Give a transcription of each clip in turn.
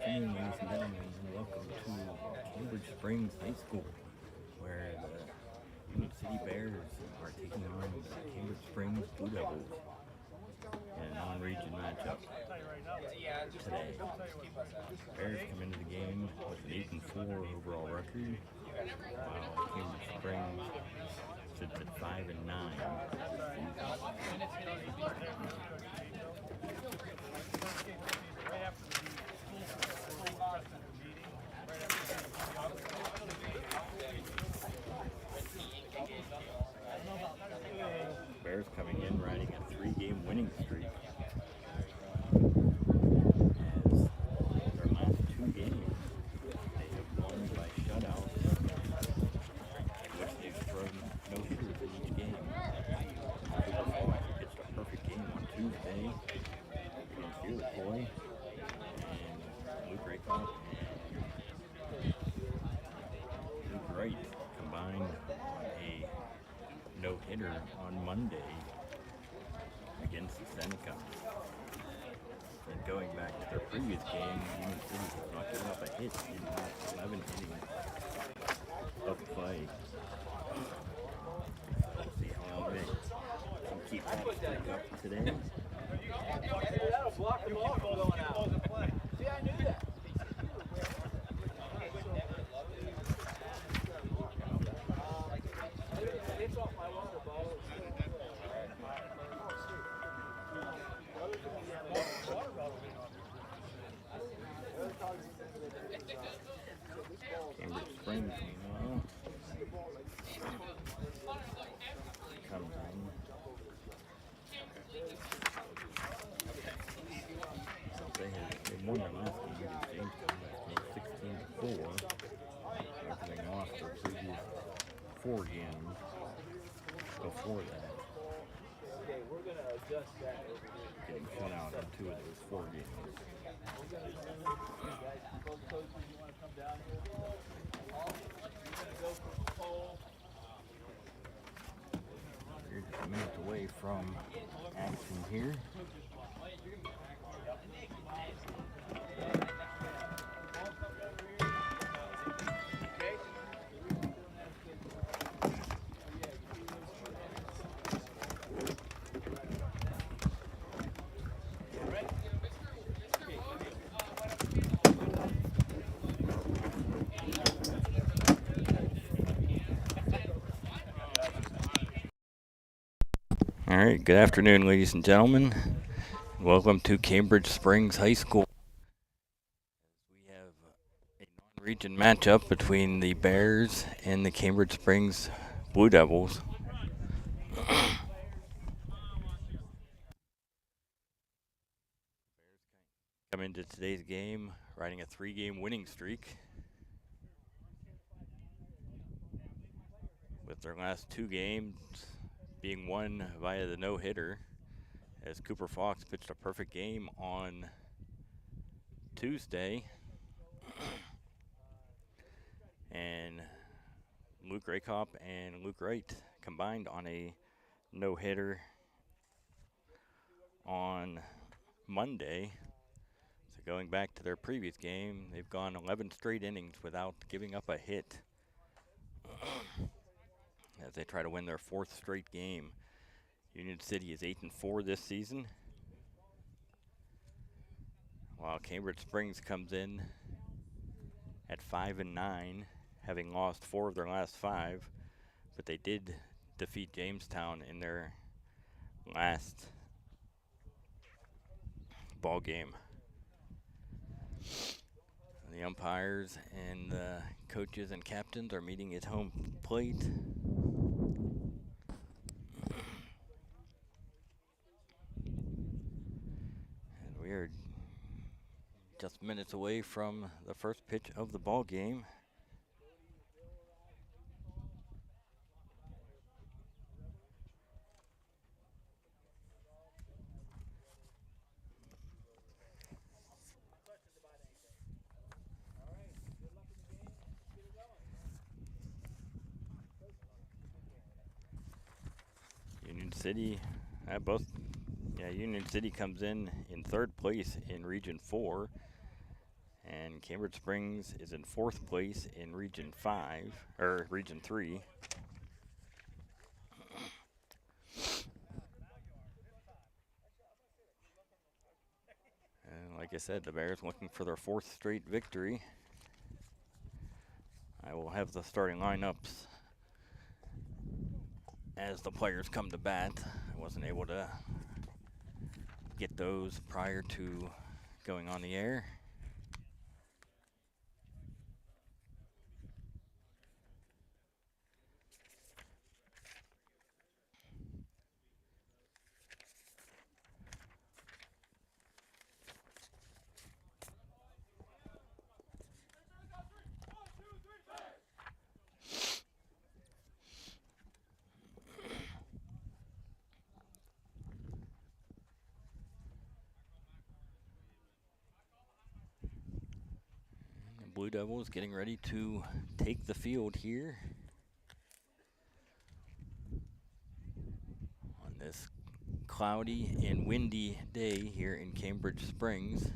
afternoon, ladies and gentlemen, and welcome to Cambridge Springs High School, where the Union City Bears are taking on the Cambridge Springs Blue Devils in a non-region matchup today. Bears come into the game with an 8-4 overall record, while Cambridge Springs sits at 5-9. Bears coming in riding a 3-game winning streak, as their last 2 games they have won by shutout, which they've thrown no hitters in each game. It's a perfect game on Tuesday against Corry and Rosco and Wright combined on a no-hitter on Monday against the Seneca. And going back to their previous game, Union City has not given up a hit in the last 11 innings of play. We'll see how long they can keep that streak up today. That'll block the ball from going out. See, I knew that. It's off my water bottle. Cambridge Springs, comes in. They won their last game against Jamestown, 16-4, after they lost their previous 4 games before that. Okay, we're going to adjust that over here. Getting shut out in 2 of those 4 games. Guys, both coaches, you want to come down here? You're going to go for the pole. You're just a minute away from action here. All right, good afternoon, ladies and gentlemen. Welcome to Cambridge Springs High School. We have a non-region matchup between the Bears and the Cambridge Springs Blue Devils. Come into today's game riding a 3-game winning streak, with their last 2 games being won via the no-hitter, as Cooper Fox pitched a perfect game on Tuesday, and Luke Raycop and Luke Wright combined on a no-hitter on Monday. So going back to their previous game, they've gone 11 straight innings without giving up a hit, as they try to win their 4th straight game. Union City is 8-4 this season, while Cambridge Springs comes in at 5-9, having lost 4 of their last 5, but they did defeat Jamestown in their last ball game. The umpires and the coaches and captains are meeting at home plate. And we are just minutes away from the first pitch of the ball game. Union City, Union City comes in 3rd place in Region 4, And Cambridge Springs is in 4th place in Region 5, or Region 3. And like I said, the Bears looking for their 4th straight victory. I will have the starting lineups as the players come to bat. I wasn't able to get those prior to going on the air. The Blue Devils getting ready to take the field here on this cloudy and windy day here in Cambridge Springs.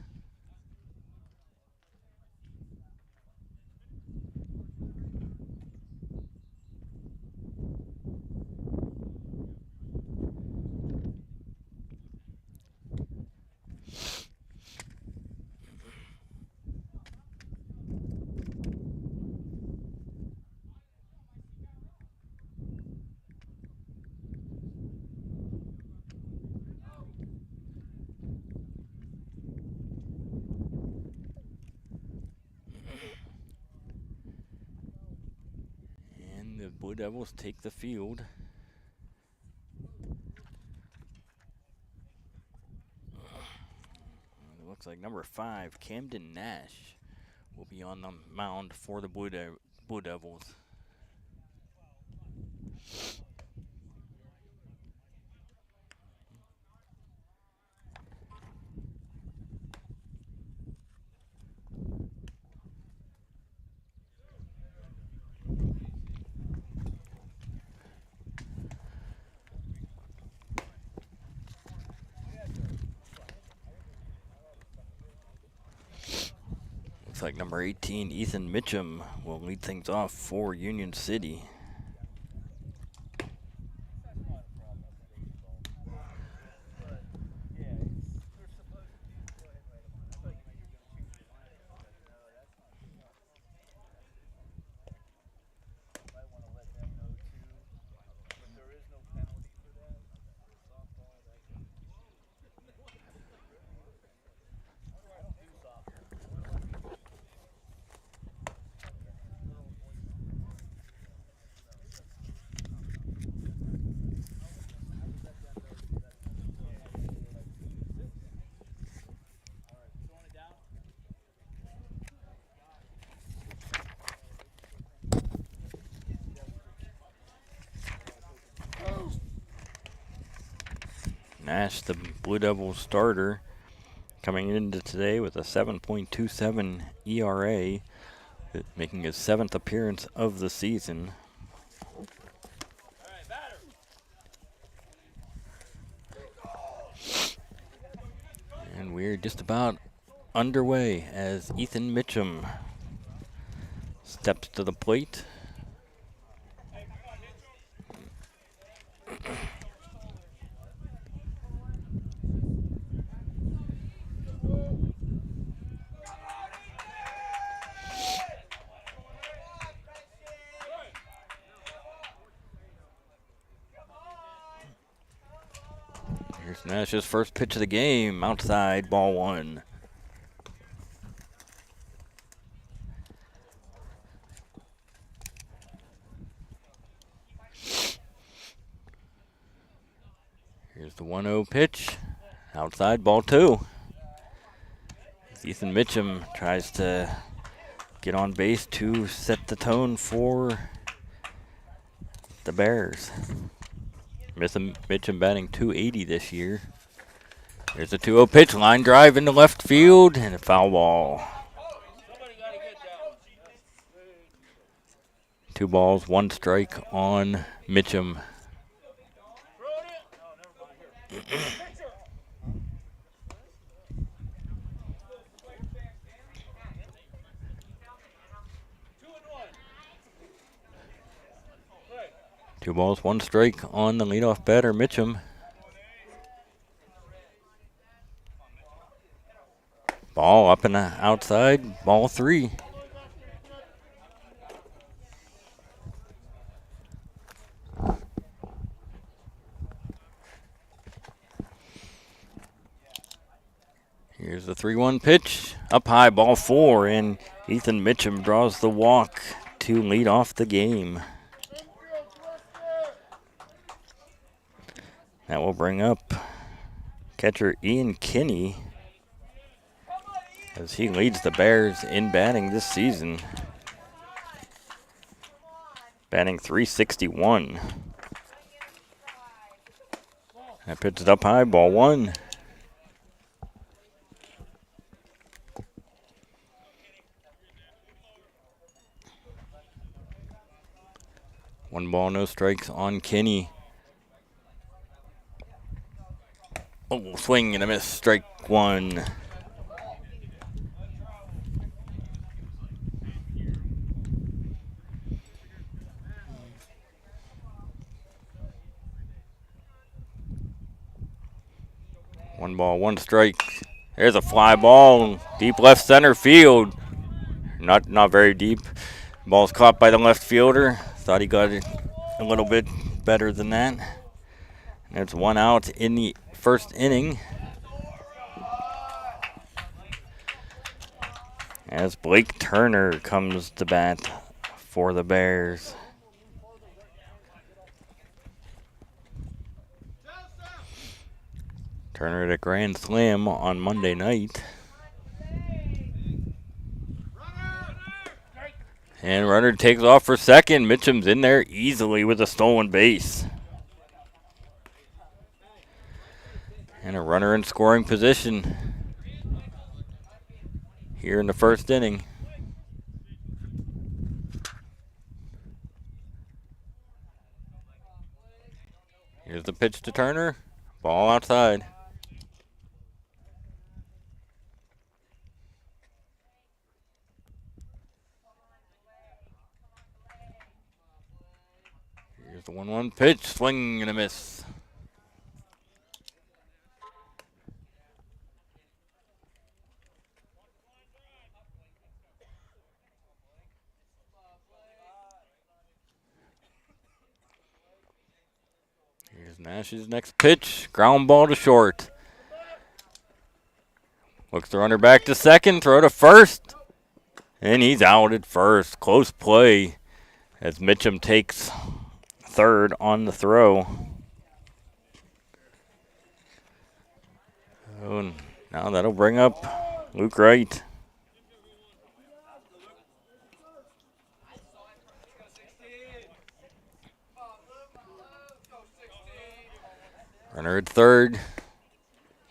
And the Blue Devils take the field. It looks like number 5, Camden Nash, will be on the mound for the Blue Devils. Looks like number 18, Ethan Mitchum, will lead things off for Union City. Nash, the Blue Devils starter, coming into today with a 7.27 ERA, making his 7th appearance of the season. And we're just about underway as Ethan Mitchum steps to the plate. Here's Nash's first pitch of the game, outside, ball 1. Here's the 1-0 pitch, outside, ball 2. Ethan Mitchum tries to get on base to set the tone for the Bears. Mitchum batting .280 this year. There's a 2-0 pitch, line drive into left field, and a foul ball. 2 balls, 1 strike on Mitchum. 2 balls, 1 strike on the leadoff batter, Mitchum. Ball up and outside, ball 3. Here's the 3-1 pitch. Up high, ball 4, and Ethan Mitchum draws the walk to lead off the game. That will bring up catcher Ian Kinney as he leads the Bears in batting this season. Batting .361. That pitch is up high, ball 1. One ball, no strikes on Kinney. Oh, swing and a miss, strike 1. One ball, 1 strike. There's a fly ball, deep left center field. Not very deep. Ball's caught by the left fielder. Thought he got it a little bit better than that. And it's 1 out in the first inning. As Blake Turner comes to bat for the Bears. Turner at a grand slam on Monday night. And runner takes off for second. Mitchum's in there easily with a stolen base. And a runner in scoring position here in the first inning. Here's the pitch to Turner. Ball outside. Here's the 1-1 pitch. Swing and a miss. Here's Nash's next pitch. Ground ball to short. Looks the runner back to second. Throw to first. And he's out at first. Close play as Mitchum takes third on the throw. Oh, now that'll bring up Luke Wright. Runner at third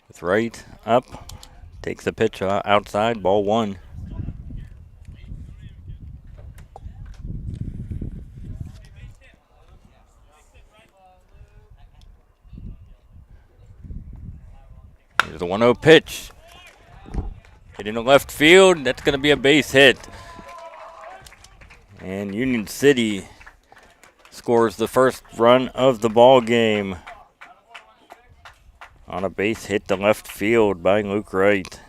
with Wright up. Takes the pitch outside, ball 1. Here's the 1-0 pitch. Hit into left field. That's going to be a base hit. And Union City scores the first run of the ball game on a base hit to left field by Luke Wright.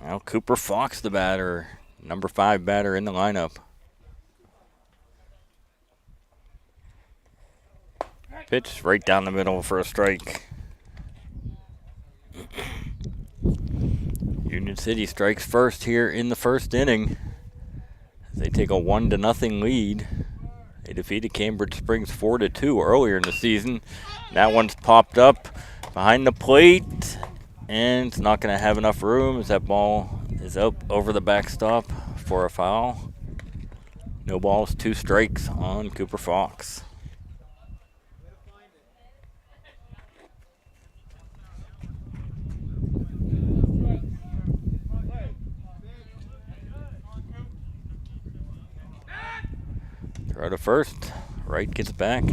Now Cooper Fox, the batter, number 5 batter in the lineup. Pitch right down the middle for a strike. Union City strikes first here in the first inning. They take a 1-0 lead. They defeated Cambridge Springs 4-2 earlier in the season. That one's popped up behind the plate, and it's not going to have enough room as that ball is up over the backstop for a foul. No balls, 2 strikes on Cooper Fox. Throw to first. Wright gets back.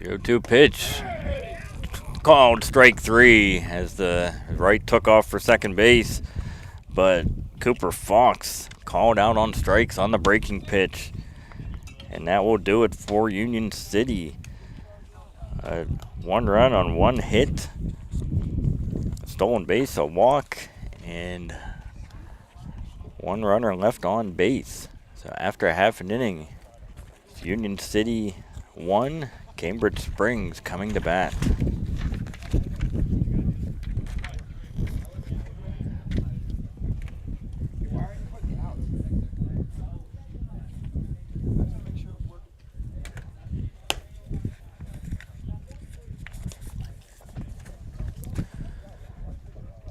0-2 pitch. Called strike 3 as the right took off for second base. But Cooper Fox called out on strikes on the breaking pitch. And that will do it for Union City. 1 run on 1 hit. A stolen base, a walk, and 1 runner left on base. So after half an inning, it's Union City 1, Cambridge Springs coming to bat.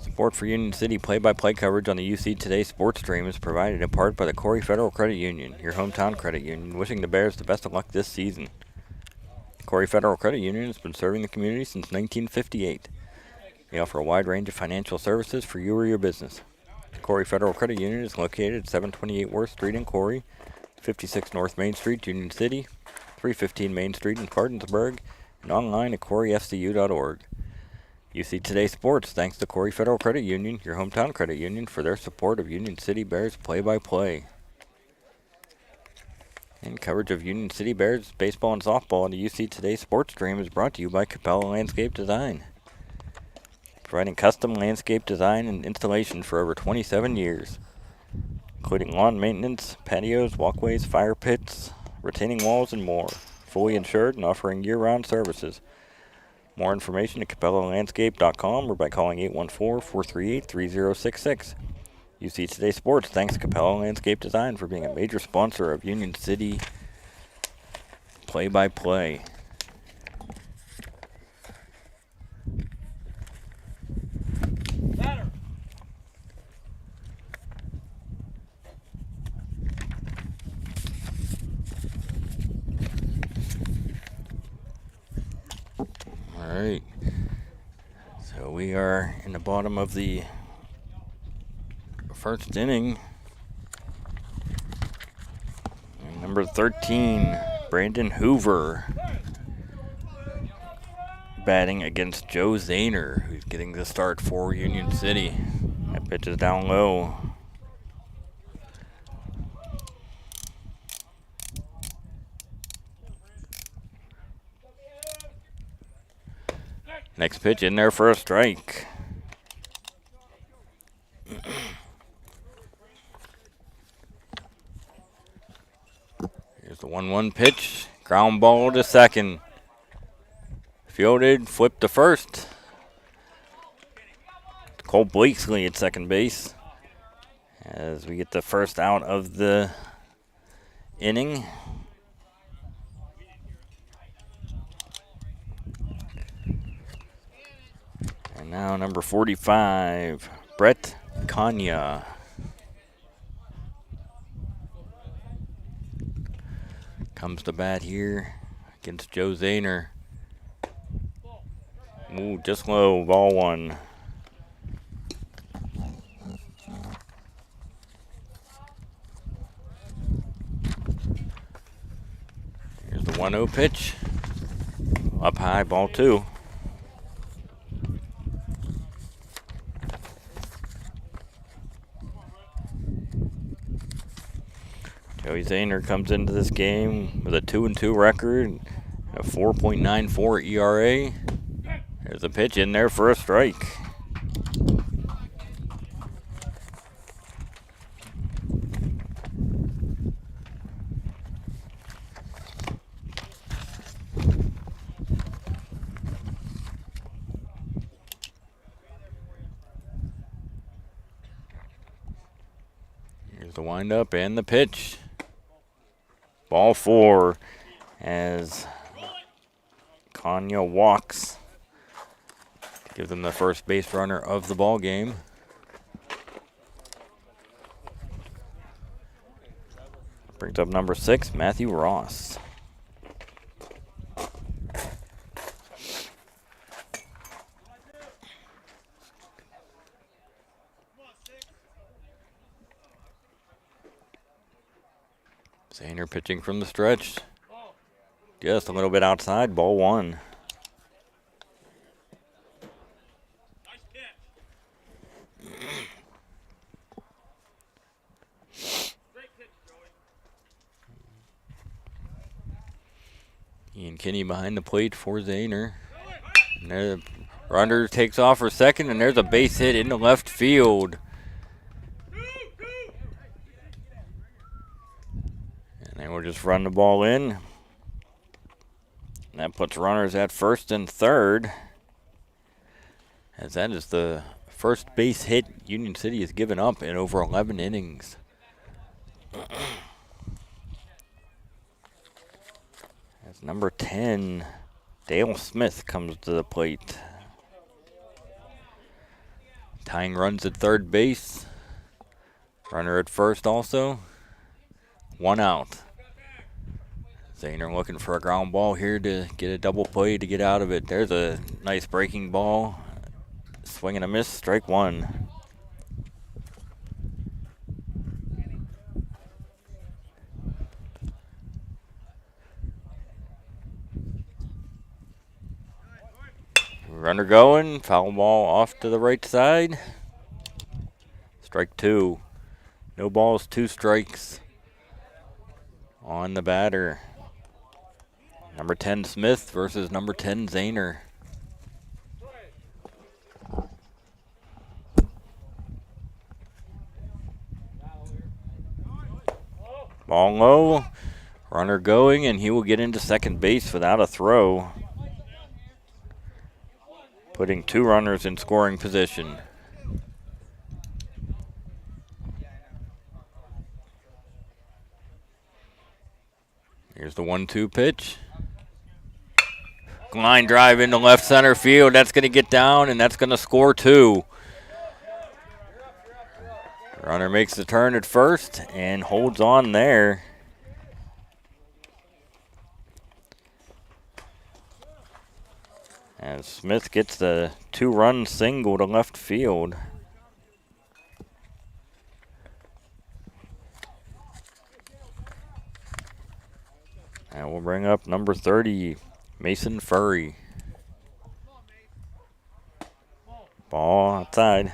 Support for Union City play-by-play coverage on the UC Today sports stream is provided in part by the Corry Federal Credit Union, your hometown credit union, wishing the Bears the best of luck this season. Corry Federal Credit Union has been serving the community since 1958. They offer a wide range of financial services for you or your business. The Corry Federal Credit Union is located at 728 Worth Street in Corry, 56 North Main Street, Union City, 315 Main Street in Spartansburg, and online at corryfcu.org. UC Today Sports thanks to Corry Federal Credit Union, your hometown credit union, for their support of Union City Bears play-by-play. And coverage of Union City Bears baseball and softball on the UC Today sports stream is brought to you by Capella Landscape Design. Providing custom landscape design and installation for over 27 years, including lawn maintenance, patios, walkways, fire pits, retaining walls, and more. Fully insured and offering year-round services. More information at capellalandscape.com or by calling 814-438-3066. UC Today Sports thanks Capella Landscape Design for being a major sponsor of Union City play-by-play. Alright, so we are in the bottom of the first inning. And number 13, Brandon Hoover, batting against Joe Zahner, who's getting the start for Union City. That pitch is down low. Next pitch in there for a strike. Here's the 1-1 pitch. Ground ball to second. Fielded, flipped to first. Cole Blakesley at second base as we get the first out of the inning. And now number 45, Brett Kanya. Comes to bat here against Joe Zahner. Ooh, just low, ball 1. Here's the 1-0 pitch. Up high, ball 2. Joey Zahner comes into this game with a 2-2 record, and a 4.94 ERA. There's a pitch in there for a strike. Here's the windup and the pitch. Ball 4 as Kanya walks to give them the first base runner of the ball game. Brings up number 6, Matthew Ross. Zahner pitching from the stretch. Just a little bit outside, ball one. Ian Kinney behind the plate for Zahner. And there, the runner takes off for second, and there's a base hit into left field. And they will just run the ball in. And that puts runners at first and third, as that is the first base hit Union City has given up in over 11 innings. As number 10, Dale Smith, comes to the plate. Tying runs at third base. Runner at first also. One out. Zahner looking for a ground ball here to get a double play to get out of it. There's a nice breaking ball. Swing and a miss, strike one. Runner going, foul ball off to the right side. Strike two. No balls, 2 strikes on the batter. Number 10 Smith versus number 10 Zahner. Ball low, runner going, and he will get into second base without a throw, putting 2 runners in scoring position. Here's the 1-2 pitch. Line drive into left center field. That's going to get down, and that's going to score 2. Runner makes the turn at first and holds on there. As Smith gets the 2-run single to left field. And we'll bring up number 30, Mason Furry. Ball outside.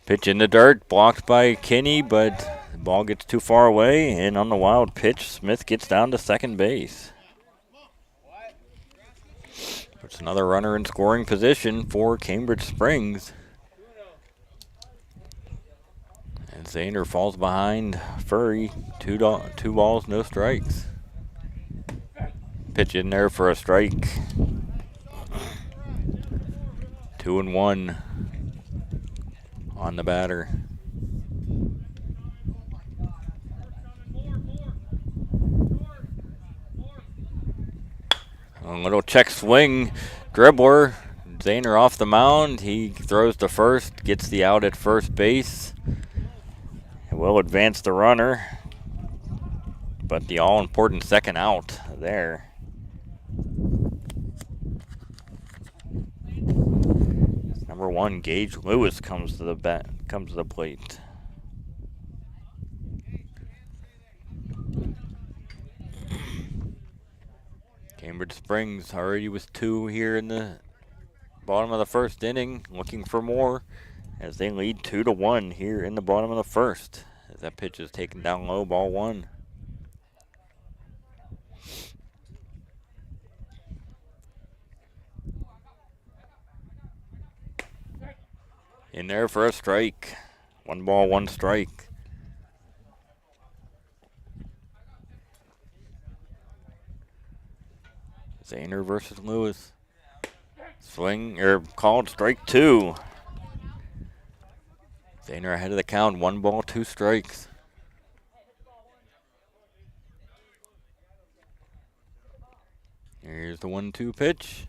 Pitch in the dirt, blocked by Kinney, but the ball gets too far away, and on the wild pitch, Smith gets down to second base. Puts another runner in scoring position for Cambridge Springs. And Zahner falls behind Furry. 2 balls, no strikes. Pitch in there for a strike. 2-1 on the batter. A little check swing, dribbler. Zahner off the mound. He throws to first, gets the out at first base. It will advance the runner, but the all-important second out there. Number 1, Gage Lewis, comes to the plate. Cambridge Springs already with 2 here in the bottom of the first inning, looking for more as they lead 2-1 here in the bottom of the first. As that pitch is taken down low, ball 1. In there for a strike. 1 ball, 1 strike. Zahner versus Lewis. Swing, called strike 2. Zahner ahead of the count, 1 ball, 2 strikes. Here's the 1-2 pitch.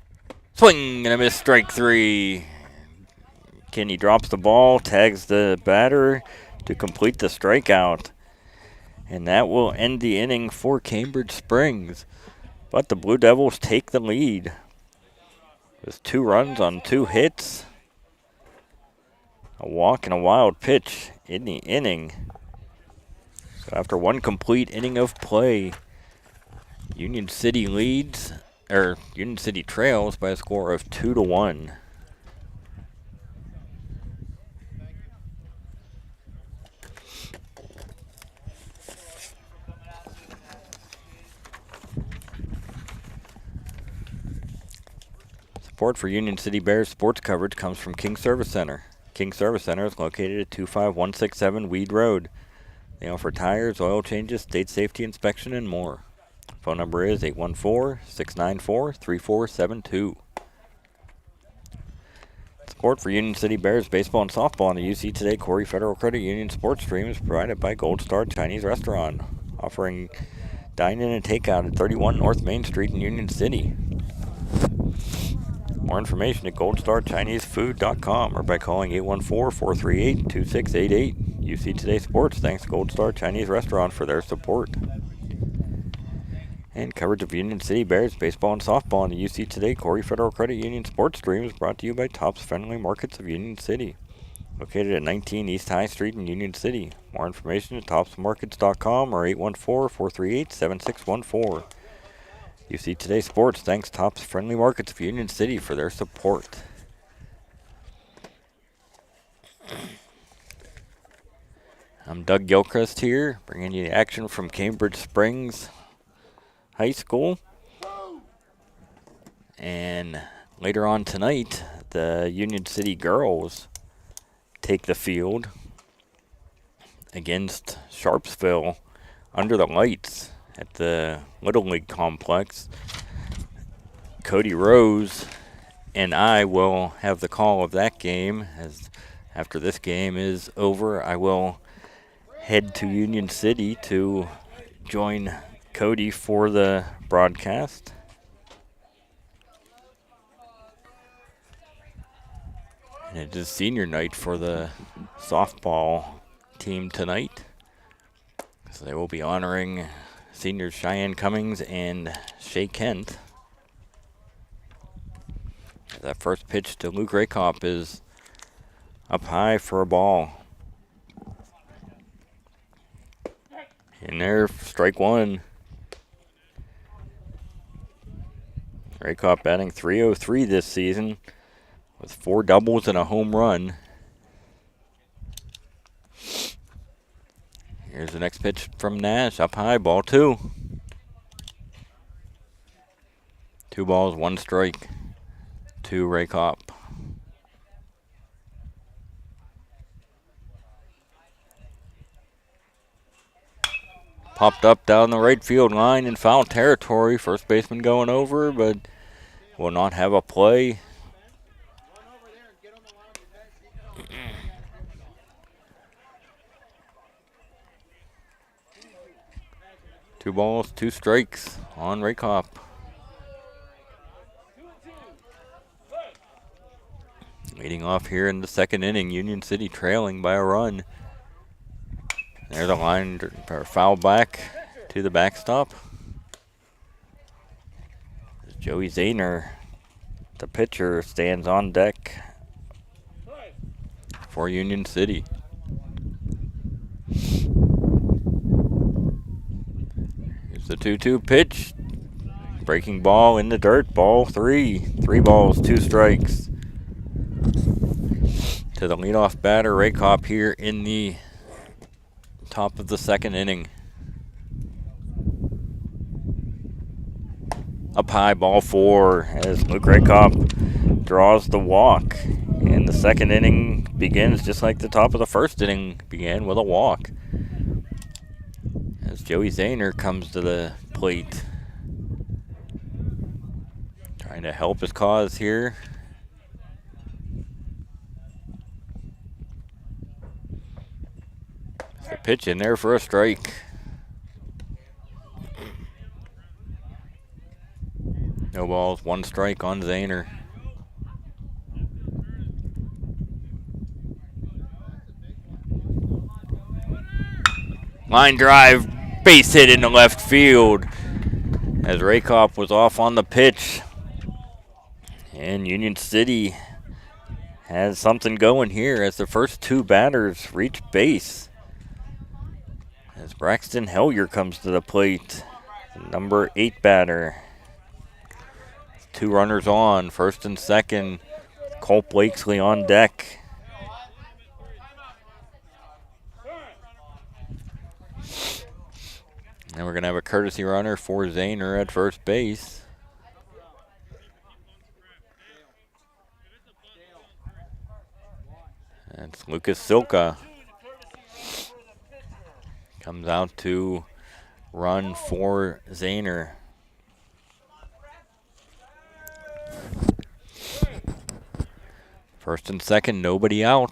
Swing and a miss, strike 3. Kinney drops the ball, tags the batter to complete the strikeout. And that will end the inning for Cambridge Springs. But the Blue Devils take the lead with 2 runs on 2 hits. A walk and a wild pitch in the inning. So after one complete inning of play, Union City trails by a score of 2-1. Support for Union City Bears sports coverage comes from King Service Center. King Service Center is located at 25167 Weed Road. They offer tires, oil changes, state safety inspection, and more. Phone number is 814-694-3472. Support for Union City Bears baseball and softball on the UC Today Corry Federal Credit Union sports stream is provided by Goldstar Chinese Restaurant, offering dine-in and takeout at 31 North Main Street in Union City. More information at goldstarchinesefood.com or by calling 814-438-2688. UC Today Sports thanks Goldstar Chinese Restaurant for their support. And coverage of Union City Bears baseball and softball on the UC Today Corry Federal Credit Union sports stream is brought to you by Tops Friendly Markets of Union City, located at 19 East High Street in Union City. More information at topsmarkets.com or 814-438-7614. UC Today Sports thanks Tops Friendly Markets of Union City for their support. I'm Doug Gilchrist here, bringing you the action from Cambridge Springs High School. And later on tonight, the Union City girls take the field against Sharpsville under the lights at the Little League complex. Cody Rose and I will have the call of that game. As after this game is over, I will head to Union City to join Cody for the broadcast. And it is senior night for the softball team tonight, so they will be honoring seniors Cheyenne Cummings and Shay Kent. That first pitch to Luke Raykop is up high for a ball. In there, strike one. Raykop batting .303 this season with 4 doubles and a home run. Here's the next pitch from Nash, up high, ball 2. 2 balls, 1 strike to Raykop. Popped up down the right field line in foul territory. First baseman going over, but will not have a play. Two balls, 2 strikes on Raykop. Leading off here in the second inning, Union City trailing by a run. There's a line or foul back to the backstop. Joey Zahner, the pitcher, stands on deck for Union City. Here's the 2-2 pitch. Breaking ball in the dirt, ball 3. 3 balls, 2 strikes. To the leadoff batter, Raykop here in the top of the second inning. Up high, ball 4, as Luke Raykop draws the walk. And the second inning begins just like the top of the first inning began, with a walk. As Joey Zahner comes to the plate, trying to help his cause here. The pitch in there for a strike. No balls, 1 strike on Zahner. Line drive, base hit into left field as Raykop was off on the pitch. And Union City has something going here as the first two batters reach base. As Braxton Hellier comes to the plate, the number 8 batter. 2 runners on, first and second. Colt Blakesley on deck. And we're going to have a courtesy runner for Zahner at first base. That's Lucas Silka. Comes out to run for Zahner. First and second, nobody out.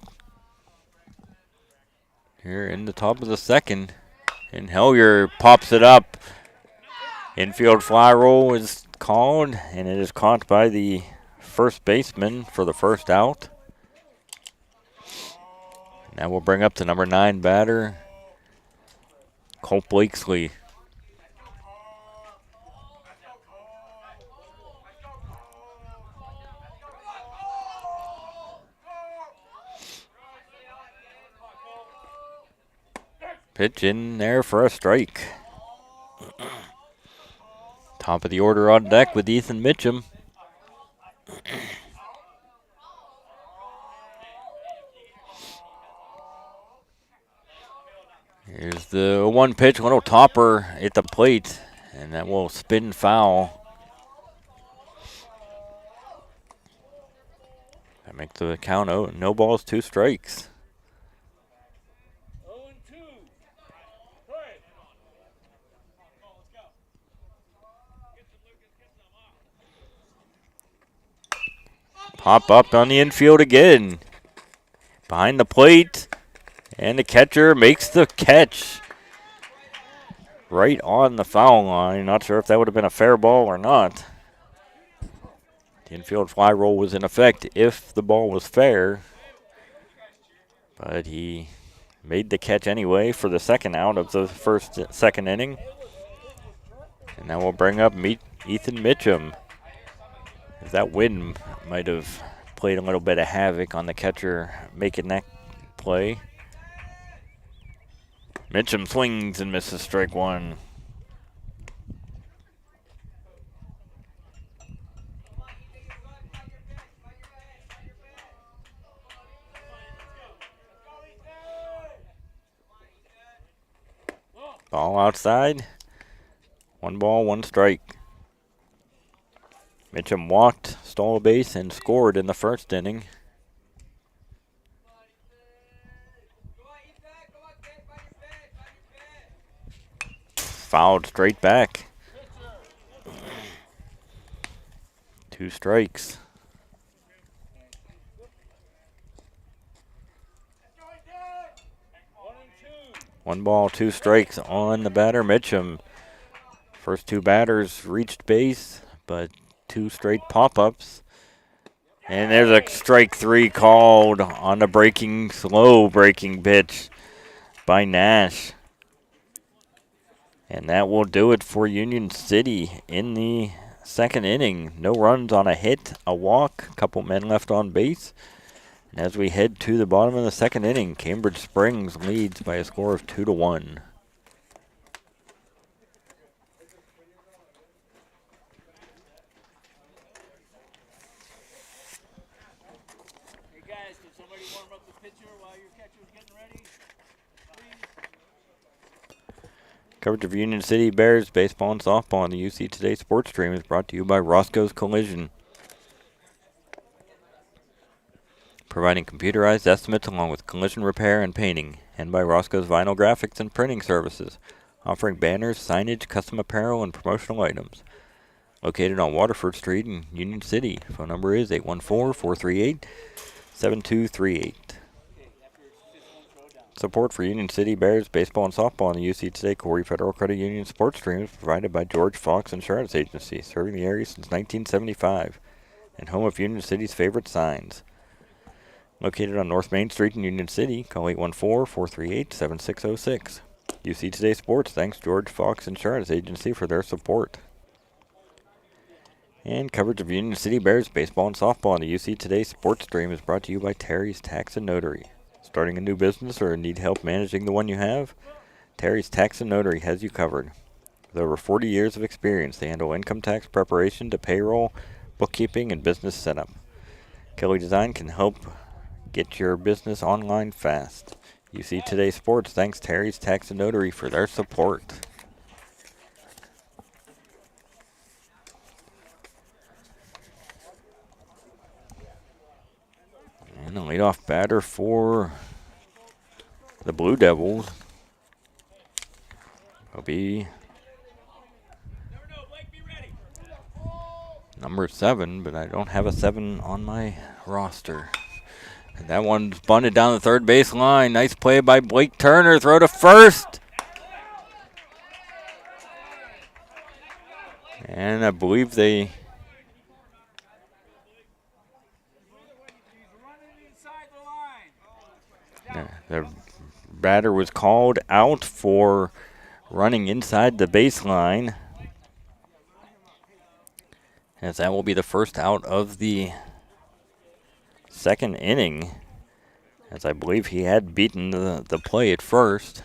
Here in the top of the second. And Hellier pops it up. Infield fly roll is called, and it is caught by the first baseman for the first out. Now we'll bring up the number 9 batter, Colt Blakesley. Pitch in there for a strike. Top of the order on deck with Ethan Mitchum. Here's the 1 pitch, little topper at the plate, and that will spin foul. That makes the count no balls, 2 strikes. Pop up on the infield again. Behind the plate. And the catcher makes the catch. Right on the foul line. Not sure if that would have been a fair ball or not. The infield fly roll was in effect if the ball was fair. But he made the catch anyway for the second out of the second inning. And now we'll bring up Ethan Mitchum. That wind might have played a little bit of havoc on the catcher making that play. Mitchum swings and misses strike 1. Ball outside. 1 ball, 1 strike. Mitchum walked, stole a base, and scored in the first inning. Fouled straight back. 2 strikes. 1 ball, 2 strikes on the batter, Mitchum. First 2 batters reached base, but 2 straight pop-ups. And there's a strike 3 called on the slow breaking pitch by Nash. And that will do it for Union City in the second inning. No runs on a hit, a walk, a couple men left on base. And as we head to the bottom of the second inning, Cambridge Springs leads by a score of 2-1. Coverage of Union City Bears baseball and softball on the UC Today Sports Stream is brought to you by Roscoe's Collision. Providing computerized estimates along with collision repair and painting. And by Roscoe's Vinyl Graphics and Printing Services. Offering banners, signage, custom apparel, and promotional items. Located on Waterford Street in Union City. Phone number is 814-438-7238. Support for Union City Bears baseball and softball on the UC Today Corry Federal Credit Union Sports Stream is provided by George Fox Insurance Agency, serving the area since 1975, and home of Union City's favorite signs. Located on North Main Street in Union City, call 814-438-7606. UC Today Sports thanks George Fox Insurance Agency for their support. And coverage of Union City Bears baseball and softball on the UC Today sports stream is brought to you by Terri's Tax and Notary. Starting a new business or need help managing the one you have? Terri's Tax and Notary has you covered. With over 40 years of experience, they handle income tax preparation to payroll, bookkeeping, and business setup. Kelly Design can help get your business online fast. UC Today Sports thanks Terri's Tax and Notary for their support. And the leadoff batter for the Blue Devils will be number 7, but I don't have a 7 on my roster. And that one's bunted down the third base line. Nice play by Blake Turner. Throw to first. And I believe the batter was called out for running inside the baseline, as that will be the first out of the second inning, as I believe he had beaten the play at first.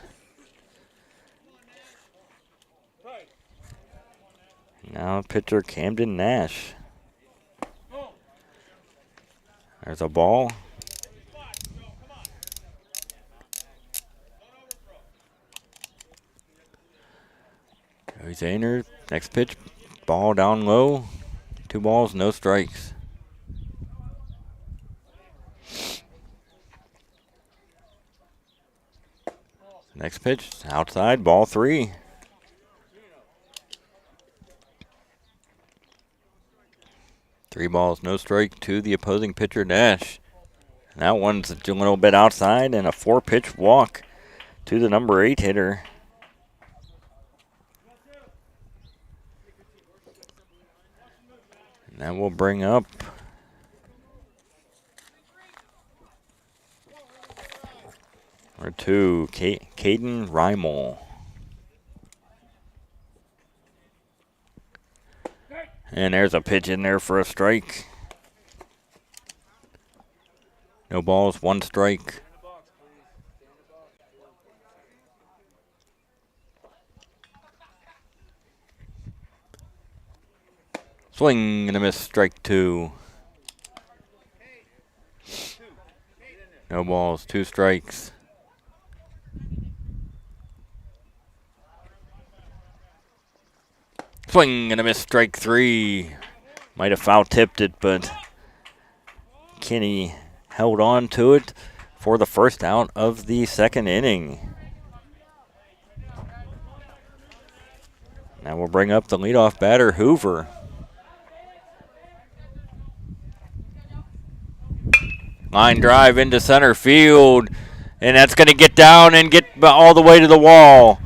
Now pitcher Camden Nash. There's a ball. Joey Zahner, next pitch, ball down low. 2 balls, no strikes. Next pitch, outside, ball 3. Three balls, no strike to the opposing pitcher, Nash. And that one's a little bit outside, and a 4-pitch walk to the number 8 hitter. And that will bring up number 2, Caden Reimel. And there's a pitch in there for a strike. No balls, 1 strike. Swing and a miss, strike 2. No balls, 2 strikes. Swing and a miss, strike 3. Might have foul tipped it, but Kinney held on to it for the first out of the second inning. Now we'll bring up the leadoff batter, Hoover. Line drive into center field, and that's going to get down and get all the way to the wall.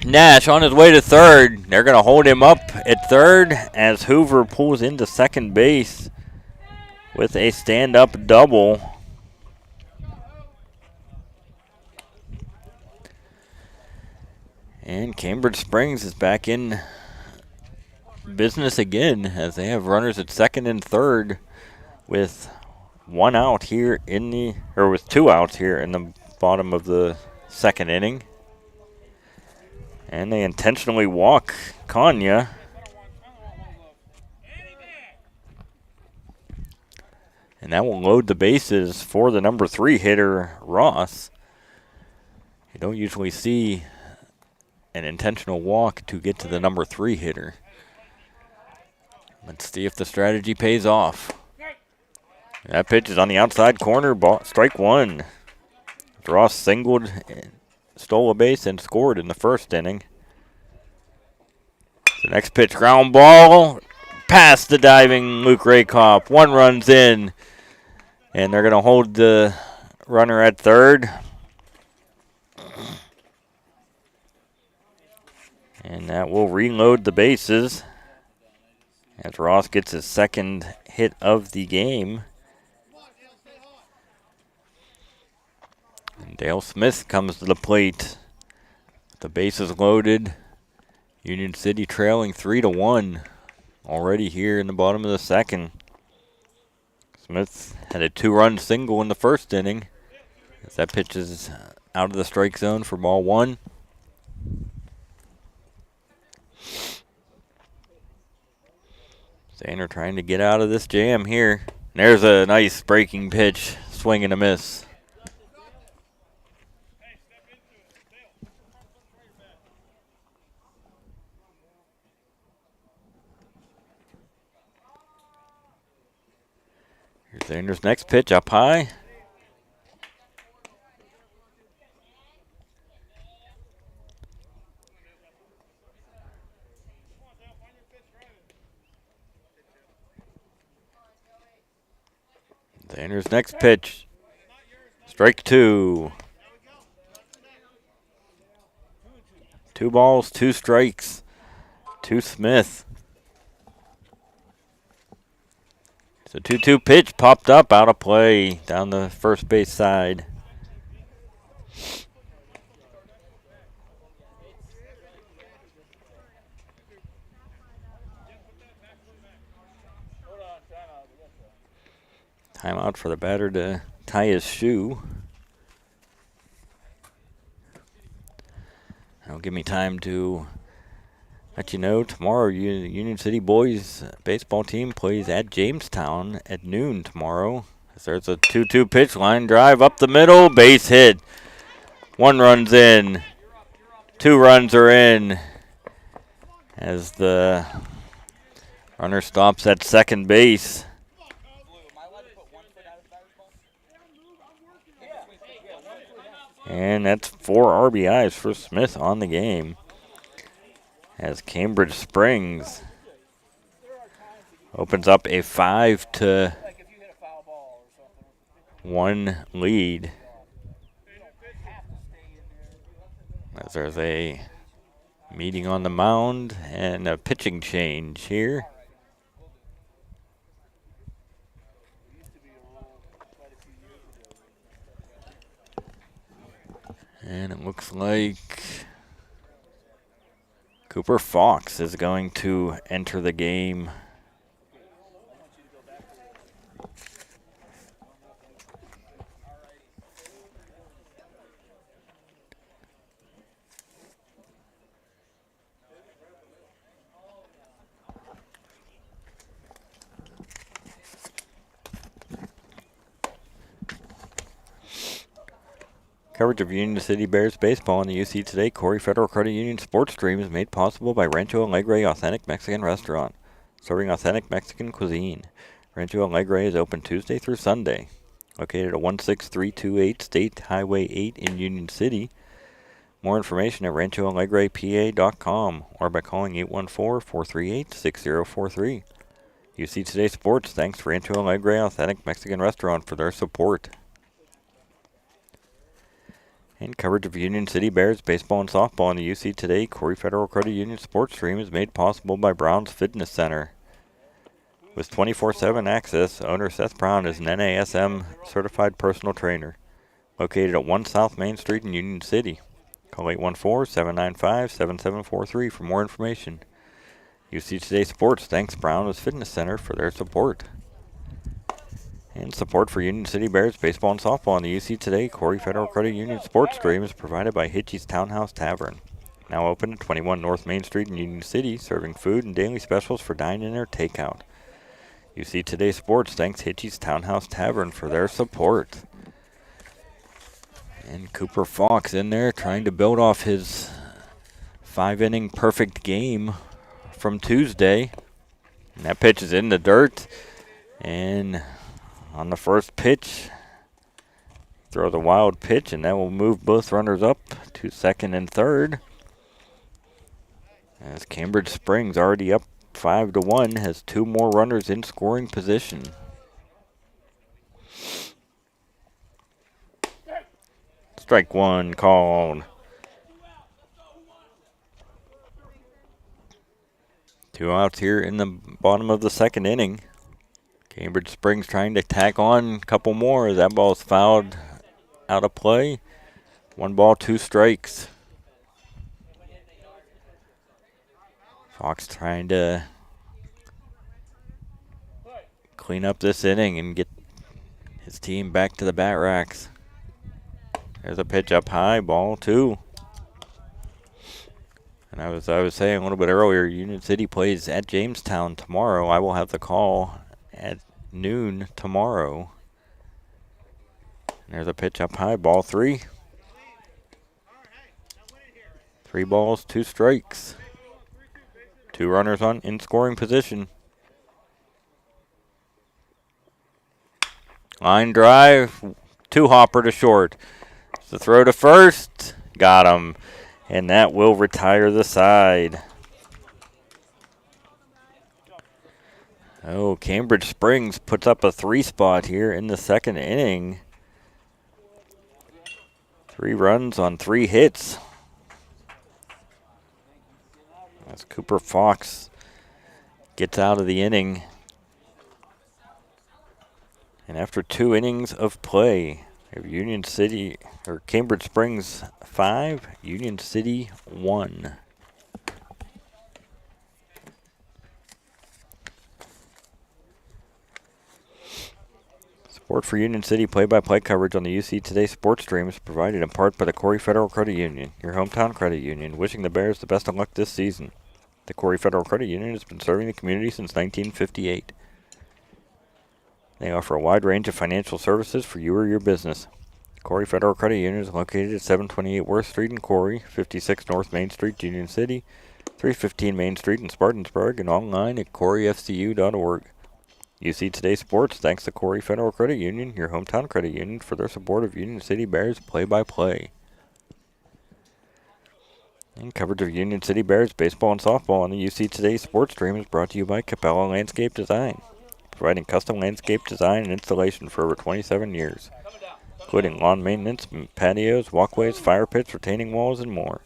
Nash on his way to third. They're going to hold him up at third as Hoover pulls into second base with a stand-up double. And Cambridge Springs is back in business again as they have runners at second and third with 1 out here with 2 outs here in the bottom of the second inning. And they intentionally walk Kanya. And that will load the bases for the number 3 hitter, Ross. You don't usually see an intentional walk to get to the number 3 hitter. Let's see if the strategy pays off. That pitch is on the outside corner, strike 1. Ross singled, stole a base, and scored in the first inning. The next pitch, ground ball, past the diving Luke Rakoff. 1 run's in, and they're going to hold the runner at third. And that will reload the bases as Ross gets his second hit of the game. And Dale Smith comes to the plate. The bases loaded. Union City trailing 3-1. already here in the bottom of the second. Smith had a 2-run single in the first inning. As that pitch is out of the strike zone for ball 1. Zahner trying to get out of this jam here. There's a nice breaking pitch. Swing and a miss. Here's Zahner's next pitch up high. Zahner's next pitch. Strike 2. 2 balls, 2 strikes to Smith. So 2-2 pitch popped up out of play down the first base side. Timeout for the batter to tie his shoe. That'll give me time to let you know tomorrow Union City boys baseball team plays at Jamestown at noon tomorrow. There's a 2-2 pitch, line drive up the middle, base hit. 1 run's in. 2 runs are in as the runner stops at second base. And that's 4 RBIs for Smith on the game. As Cambridge Springs opens up a 5-1 lead. As there's a meeting on the mound and a pitching change here. And it looks like Cooper Fox is going to enter the game. Coverage of Union City Bears baseball on the UC Today Corry Federal Credit Union Sports Stream is made possible by Rancho Alegre Authentic Mexican Restaurant, serving authentic Mexican cuisine. Rancho Alegre is open Tuesday through Sunday. Located at 16328 State Highway 8 in Union City. More information at ranchoalegrepa.com or by calling 814-438-6043. UC Today Sports thanks Rancho Alegre Authentic Mexican Restaurant for their support. And coverage of Union City Bears baseball and softball on the UC Today Corry Federal Credit Union Sports Stream is made possible by Brown's Fitness Center. With 24/7 access, owner Seth Brown is an NASM certified personal trainer. Located at 1 South Main Street in Union City. Call 814-795-7743 for more information. UC Today Sports thanks Brown's Fitness Center for their support. And support for Union City Bears baseball and softball on the UC Today Corry Federal Credit Union Sports Stream is provided by Hitchy's Townhouse Tavern. Now open at 21 North Main Street in Union City, serving food and daily specials for dine-in or takeout. UC Today Sports thanks Hitchy's Townhouse Tavern for their support. And Cooper Fox in there trying to build off his 5-inning perfect game from Tuesday. And that pitch is in the dirt. And on the first pitch, throw the wild pitch, and that will move both runners up to second and third. As Cambridge Springs already up 5-1, has 2 more runners in scoring position. Strike 1 called. 2 outs here in the bottom of the second inning. Cambridge Springs trying to tack on a couple more. That ball's fouled out of play. 1 ball, 2 strikes. Fox trying to clean up this inning and get his team back to the bat racks. There's a pitch up high, ball 2. And I was saying a little bit earlier, Union City plays at Jamestown tomorrow. I will have the call at noon tomorrow. And there's a pitch up high, ball 3. 3 balls, 2 strikes. 2 runners in scoring position. Line drive, 2-hopper to short. The throw to first, got him. And that will retire the side. Oh, Cambridge Springs puts up a 3 spot here in the second inning. 3 runs on 3 hits. As Cooper Fox gets out of the inning. And after 2 innings of play, we have Union City, or Cambridge Springs 5, Union City 1. Support for Union City play-by-play coverage on the UC Today sports stream is provided in part by the Corry Federal Credit Union, your hometown credit union, wishing the Bears the best of luck this season. The Corry Federal Credit Union has been serving the community since 1958. They offer a wide range of financial services for you or your business. Corry Federal Credit Union is located at 728 Worth Street in Corry, 56 North Main Street, Union City, 315 Main Street in Spartansburg, and online at corryfcu.org. UC Today Sports thanks the Corry Federal Credit Union, your hometown credit union, for their support of Union City Bears play-by-play. And coverage of Union City Bears baseball and softball on the UC Today sports stream is brought to you by Capella Landscape Design, providing custom landscape design and installation for over 27 years, including lawn maintenance, patios, walkways, fire pits, retaining walls, and more.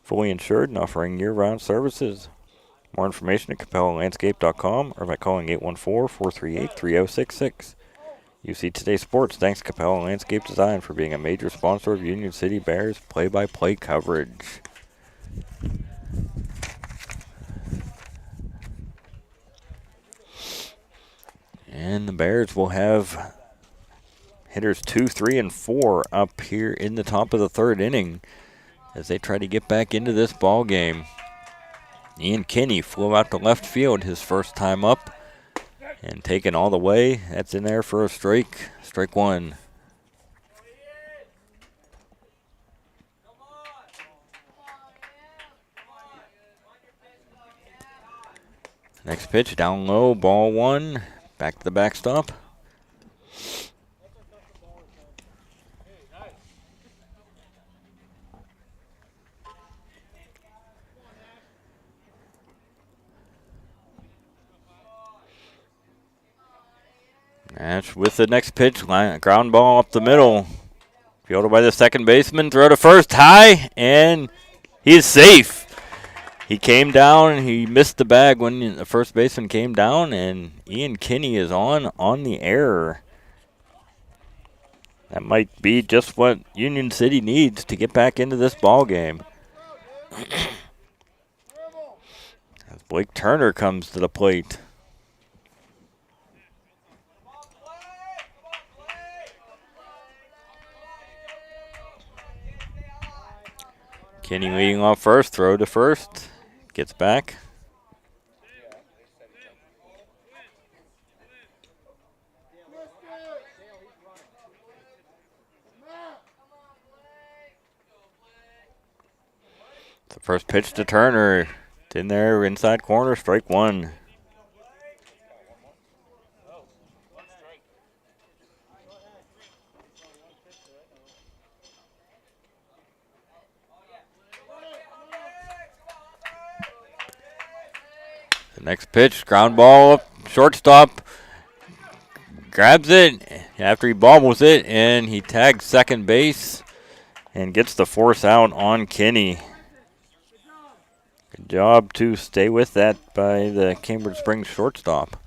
Fully insured and offering year-round services. More information at capellalandscape.com or by calling 814-438-3066. UC Today Sports thanks Capella Landscape Design for being a major sponsor of Union City Bears play-by-play coverage. And the Bears will have hitters 2, 3, and 4 up here in the top of the third inning as they try to get back into this ball game. Ian Kinney flew out to left field his first time up and taken all the way. That's in there for a strike. Strike 1. Next pitch down low, ball 1. Back to the backstop. Match with the next pitch, ground ball up the middle. Fielded by the second baseman, throw to first, high, and he is safe. He came down, he missed the bag when the first baseman came down, and Ian Kinney is on the error. That might be just what Union City needs to get back into this ball game. As Blake Turner comes to the plate. Kinney leading off first, throw to first, gets back. The first pitch to Turner, it's in there, inside corner, strike 1. Next pitch, ground ball up, shortstop, grabs it after he bobbles it, and he tags second base and gets the force out on Kinney. Good job to stay with that by the Cambridge Springs shortstop.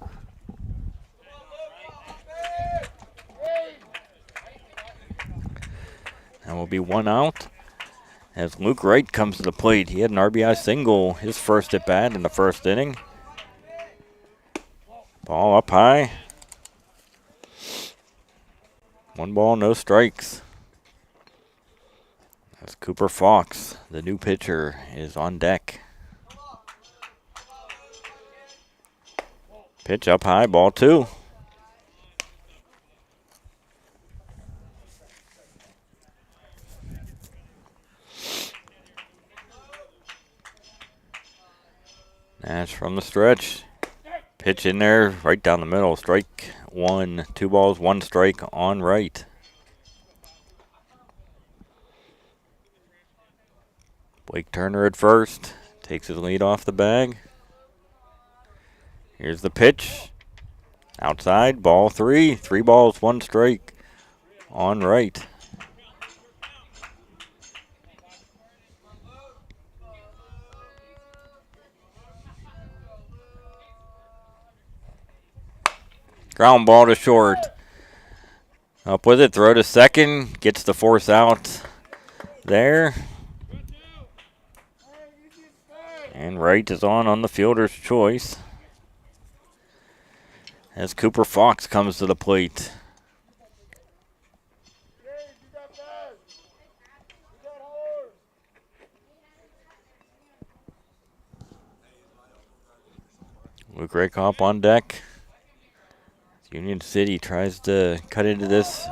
That will be 1 out as Luke Wright comes to the plate. He had an RBI single his first at bat in the first inning. Ball up high, 1 ball, no strikes. As Cooper Fox, the new pitcher, is on deck. Pitch up high, ball 2. Nash from the stretch. Pitch in there, right down the middle. Strike 1. 2 balls, 1 strike on right. Blake Turner at first. Takes his lead off the bag. Here's the pitch. Outside, ball 3. 3 balls, 1 strike on right. Ground ball to short. Up with it, throw to second. Gets the force out there. And right is on the fielder's choice. As Cooper Fox comes to the plate. Luke Rakoff on deck. Union City tries to cut into this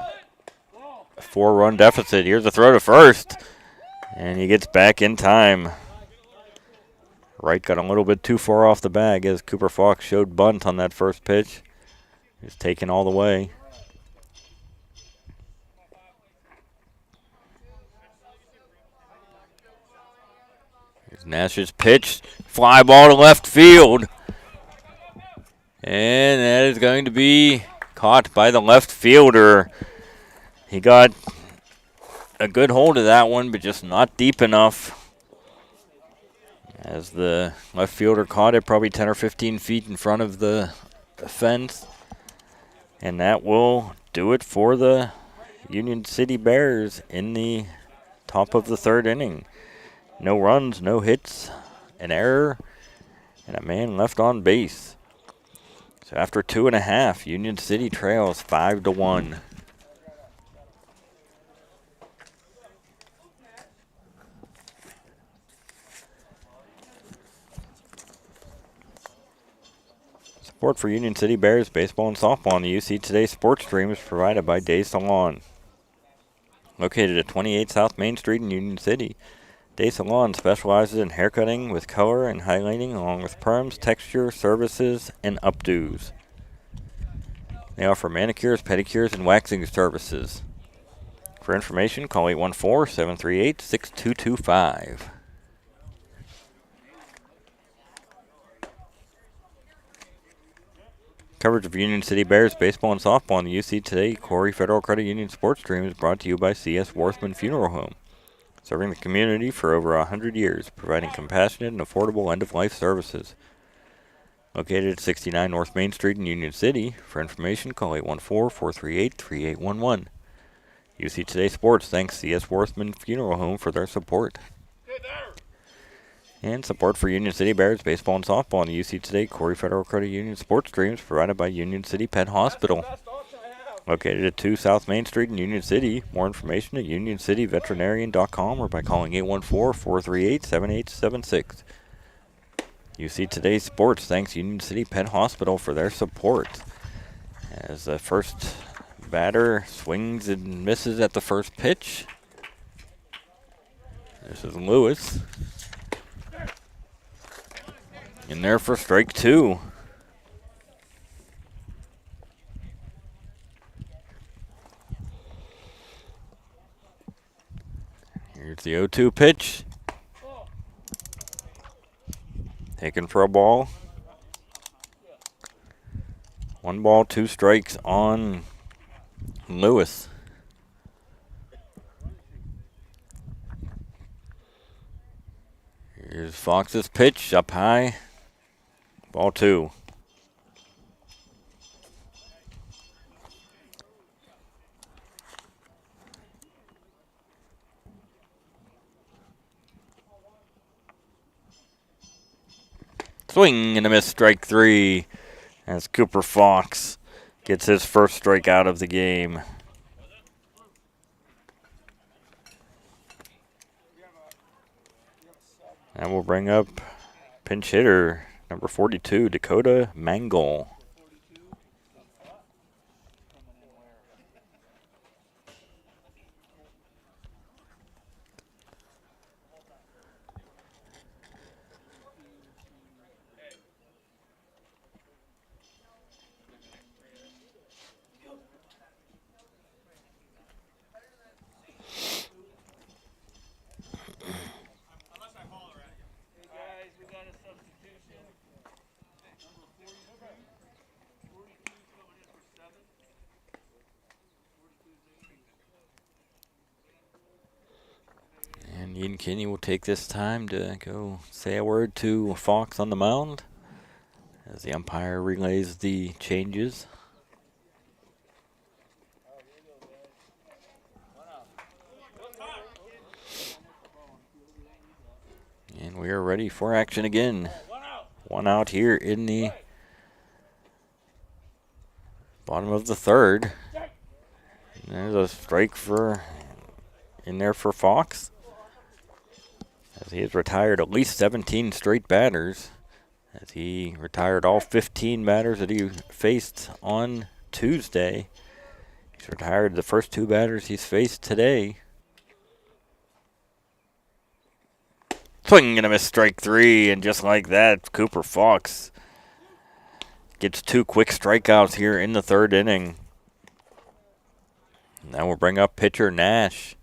4-run deficit. Here's a throw to first. And he gets back in time. Wright got a little bit too far off the bag as Cooper Fox showed bunt on that first pitch. He's taken all the way. Here's Nash's pitch. Fly ball to left field. And that is going to be caught by the left fielder. He got a good hold of that one, but just not deep enough. As the left fielder caught it probably 10 or 15 feet in front of the fence. And that will do it for the Union City Bears in the top of the 3rd inning. No runs, no hits, an error, and a man left on base. So after 2.5, Union City trails 5-1. Support for Union City Bears baseball and softball on the UC Today Sports Stream is provided by Dai Salon. Located at 28 South Main Street in Union City, Dai Salon specializes in haircutting with color and highlighting along with perms, texture, services, and updos. They offer manicures, pedicures, and waxing services. For information, call 814-738-6225. Coverage of Union City Bears baseball and softball on the UC Today Corry Federal Credit Union Sports Stream is brought to you by C.S. Warthman Funeral Home. Serving the community for over 100 years, providing compassionate and affordable end-of-life services. Located at 69 North Main Street in Union City. For information, call 814-438-3811. UC Today Sports thanks C.S. Warthman Funeral Home for their support. And support for Union City Bears baseball and softball on the UC Today Corry Federal Credit Union Sports Streams provided by Union City Pet Hospital. Located at 2 South Main Street in Union City. More information at unioncityveterinarian.com or by calling 814-438-7876. UC Today Sports thanks Union City Pet Hospital for their support. As the first batter swings and misses at the first pitch. This is Lewis. In there for strike 2. Here's the 0-2 pitch. Taken for a ball. 1 ball, 2 strikes on Lewis. Here's Fox's pitch up high. Ball 2. Swing and a miss, strike 3, as Cooper Fox gets his first strikeout of the game. And we'll bring up pinch hitter number 42, Dakota Mangle. And Ian Kinney will take this time to go say a word to Fox on the mound as the umpire relays the changes. And we are ready for action again. 1 out here in the bottom of the third. And there's a strike in there for Fox, as he has retired at least 17 straight batters, as he retired all 15 batters that he faced on Tuesday. He's retired the first 2 batters he's faced today. Swing and a miss, strike 3, and just like that, Cooper Fox gets 2 quick strikeouts here in the third inning. Now we'll bring up pitcher Nash.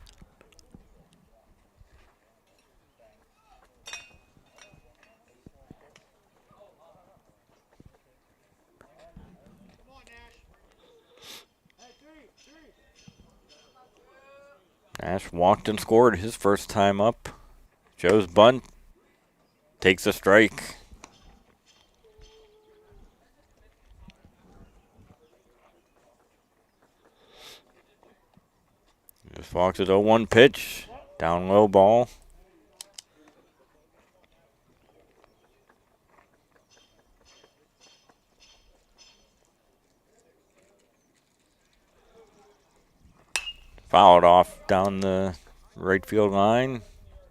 Nash walked and scored his first time up. Joe's bunt takes a strike. This Fox's 0-1 pitch. Down low ball. Fouled off down the right field line.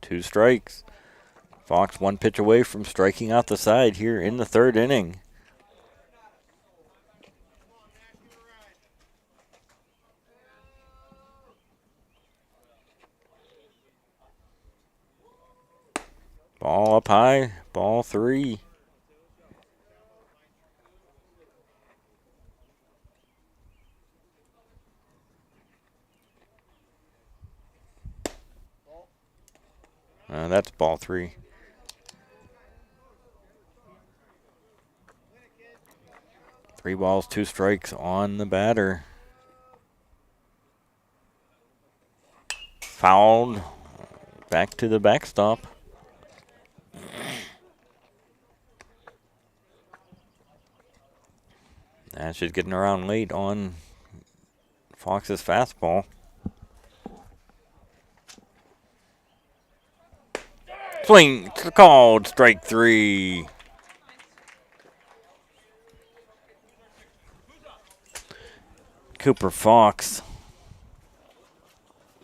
2 strikes. Fox 1 pitch away from striking out the side here in the third inning. Ball up high, ball 3. That's ball 3. Three balls, 2 strikes on the batter. Fouled. Back to the backstop. Nash is getting around late on Fox's fastball. Swing, called, strike 3. Cooper Fox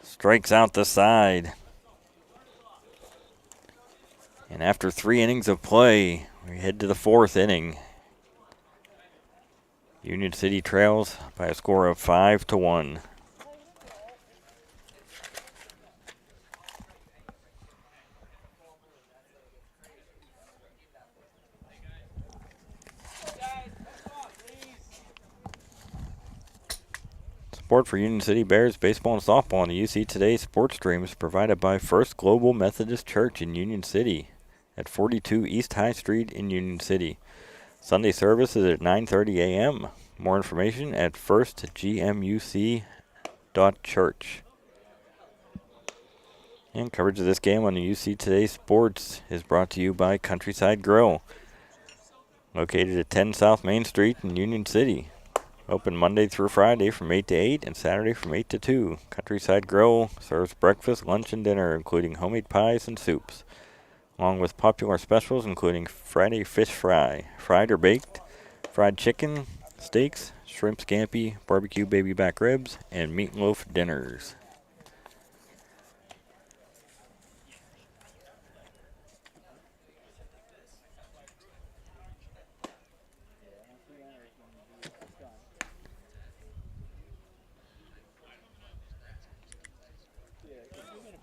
strikes out the side. And after 3 innings of play, we head to the 4th inning. Union City trails by a score of 5-1. Support for Union City Bears baseball and softball on the UC Today sports stream is provided by First Global Methodist Church in Union City at 42 East High Street in Union City. Sunday service is at 9:30 a.m. More information at firstgmuc.church. And coverage of this game on the UC Today Sports is brought to you by Countryside Grill, located at 10 South Main Street in Union City. Open Monday through Friday from 8 to 8 and Saturday from 8 to 2. Countryside Grill serves breakfast, lunch, and dinner, including homemade pies and soups, along with popular specials including Friday fish fry, fried or baked, fried chicken, steaks, shrimp scampi, barbecue baby back ribs, and meatloaf dinners.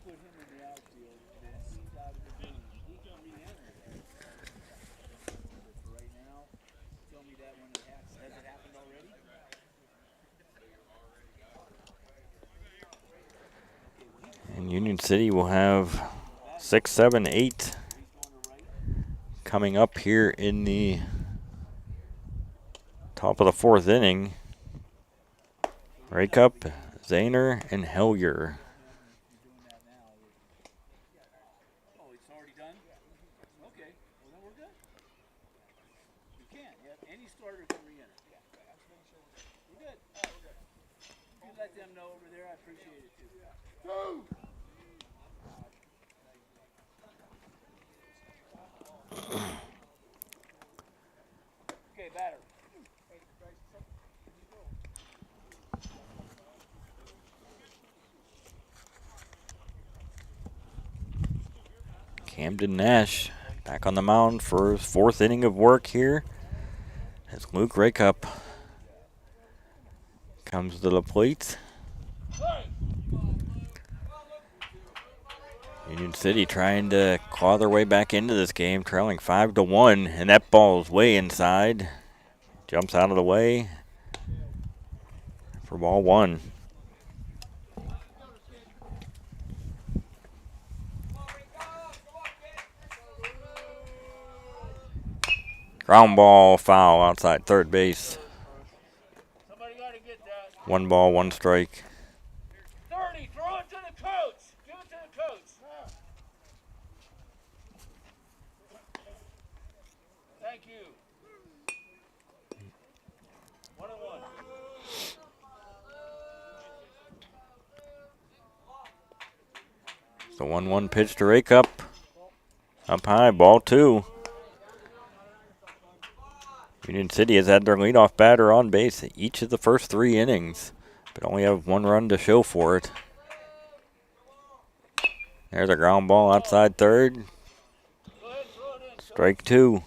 put him in the outfield, then he's out of the game. He can re-enter. But for right now, tell me that when it happens. Has it happened already? And Union City will have 6, 7, 8 coming up here in the top of the 4th inning. Rake up, Zahner, and Hellier. Oh, it's already done? Okay, well then we're good. You can, yeah, any starter can re-enter. We're good. You let them know over there, I appreciate it too. Okay, batter. Camden Nash back on the mound for his 4th inning of work here as Luke Rakeup comes to the plate. Union City trying to claw their way back into this game, trailing 5-1, and that ball is way inside. Jumps out of the way for ball 1. Ground ball, foul outside third base. Somebody got to get that. 1 ball, 1 strike. 30, throw it to the coach. Give it to the coach. Thank you. 1-1. The 1-1 pitch to Rake up high, ball 2. Union City has had their leadoff batter on base each of the first 3 innings, but only have 1 run to show for it. There's a ground ball outside third. Strike 2.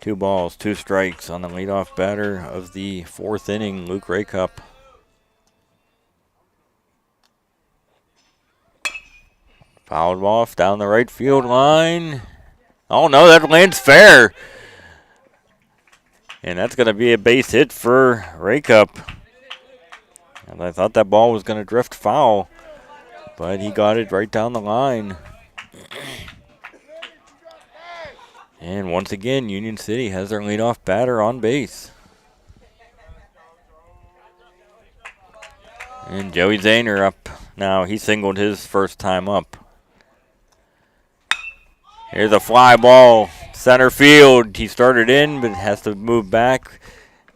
Two balls, 2 strikes on the leadoff batter of the 4th inning, Luke Rakeup. Fouled off down the right field line. Oh no, that lands fair. And that's going to be a base hit for Rakeup. And I thought that ball was going to drift foul, but he got it right down the line. And once again, Union City has their leadoff batter on base. And Joey Zahner up now. He singled his first time up. Here's a fly ball, center field. He started in, but has to move back.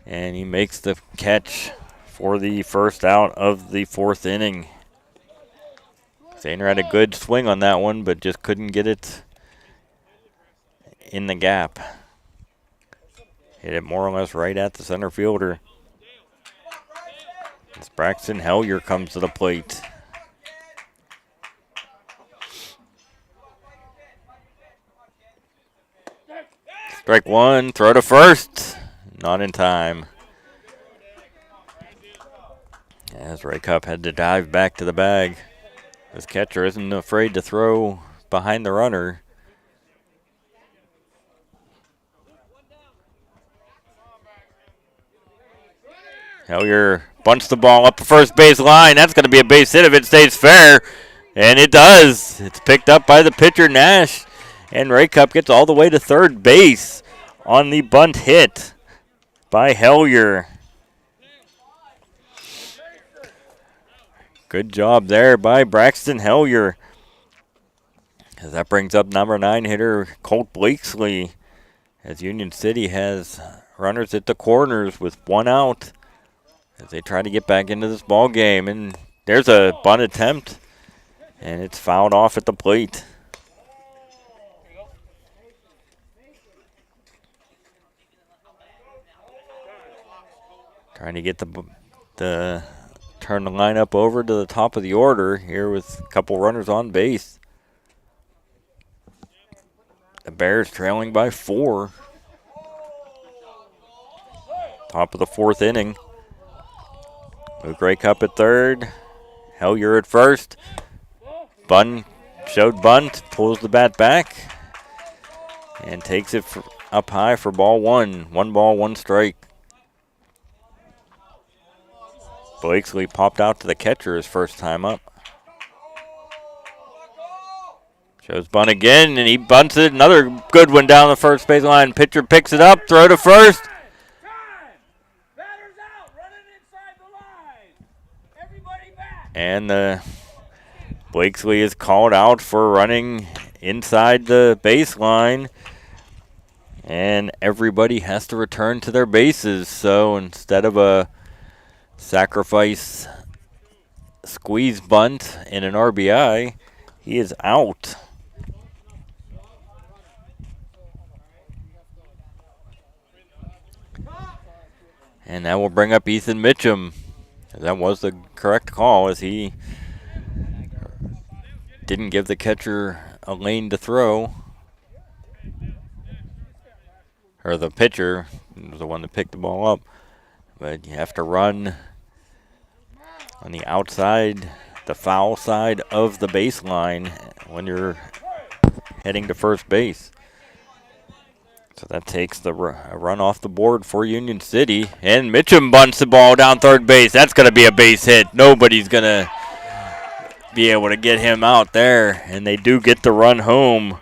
And he makes the catch for the first out of the 4th inning. Zahner had a good swing on that one, but just couldn't get it in the gap. Hit it more or less right at the center fielder. As Braxton Hellier comes to the plate. Strike 1, throw to first. Not in time. As Rakeup had to dive back to the bag. This catcher isn't afraid to throw behind the runner. Hellier bunts the ball up the first base line. That's going to be a base hit if it stays fair. And it does. It's picked up by the pitcher, Nash. And Rakeup gets all the way to third base on the bunt hit by Hellier. Good job there by Braxton Hellier. As that brings up number 9 hitter Colt Blakesley. As Union City has runners at the corners with 1 out. As they try to get back into this ball game. And there's a bunt attempt. And it's fouled off at the plate. Trying to get the turn the lineup over to the top of the order here with a couple runners on base. The Bears trailing by 4. Top of the 4th inning. Gray Cup at third. Hellier at first. Showed bunt, pulls the bat back, and takes it up high for ball 1. 1 ball, 1 strike. Blakesley popped out to the catcher his first time up. Shows bunt again, and he bunts it. Another good one down the first base line. Pitcher picks it up, throw to first. And Blakesley is called out for running inside the baseline. And everybody has to return to their bases. So instead of a sacrifice squeeze bunt and an RBI, he is out. And that will bring up Ethan Mitchum. That was the correct call, as he didn't give the catcher a lane to throw. Or the pitcher was the one that picked the ball up. But you have to run on the outside, the foul side of the baseline when you're heading to first base. So that takes the run off the board for Union City. And Mitchum bunts the ball down third base. That's going to be a base hit. Nobody's going to be able to get him out there. And they do get the run home.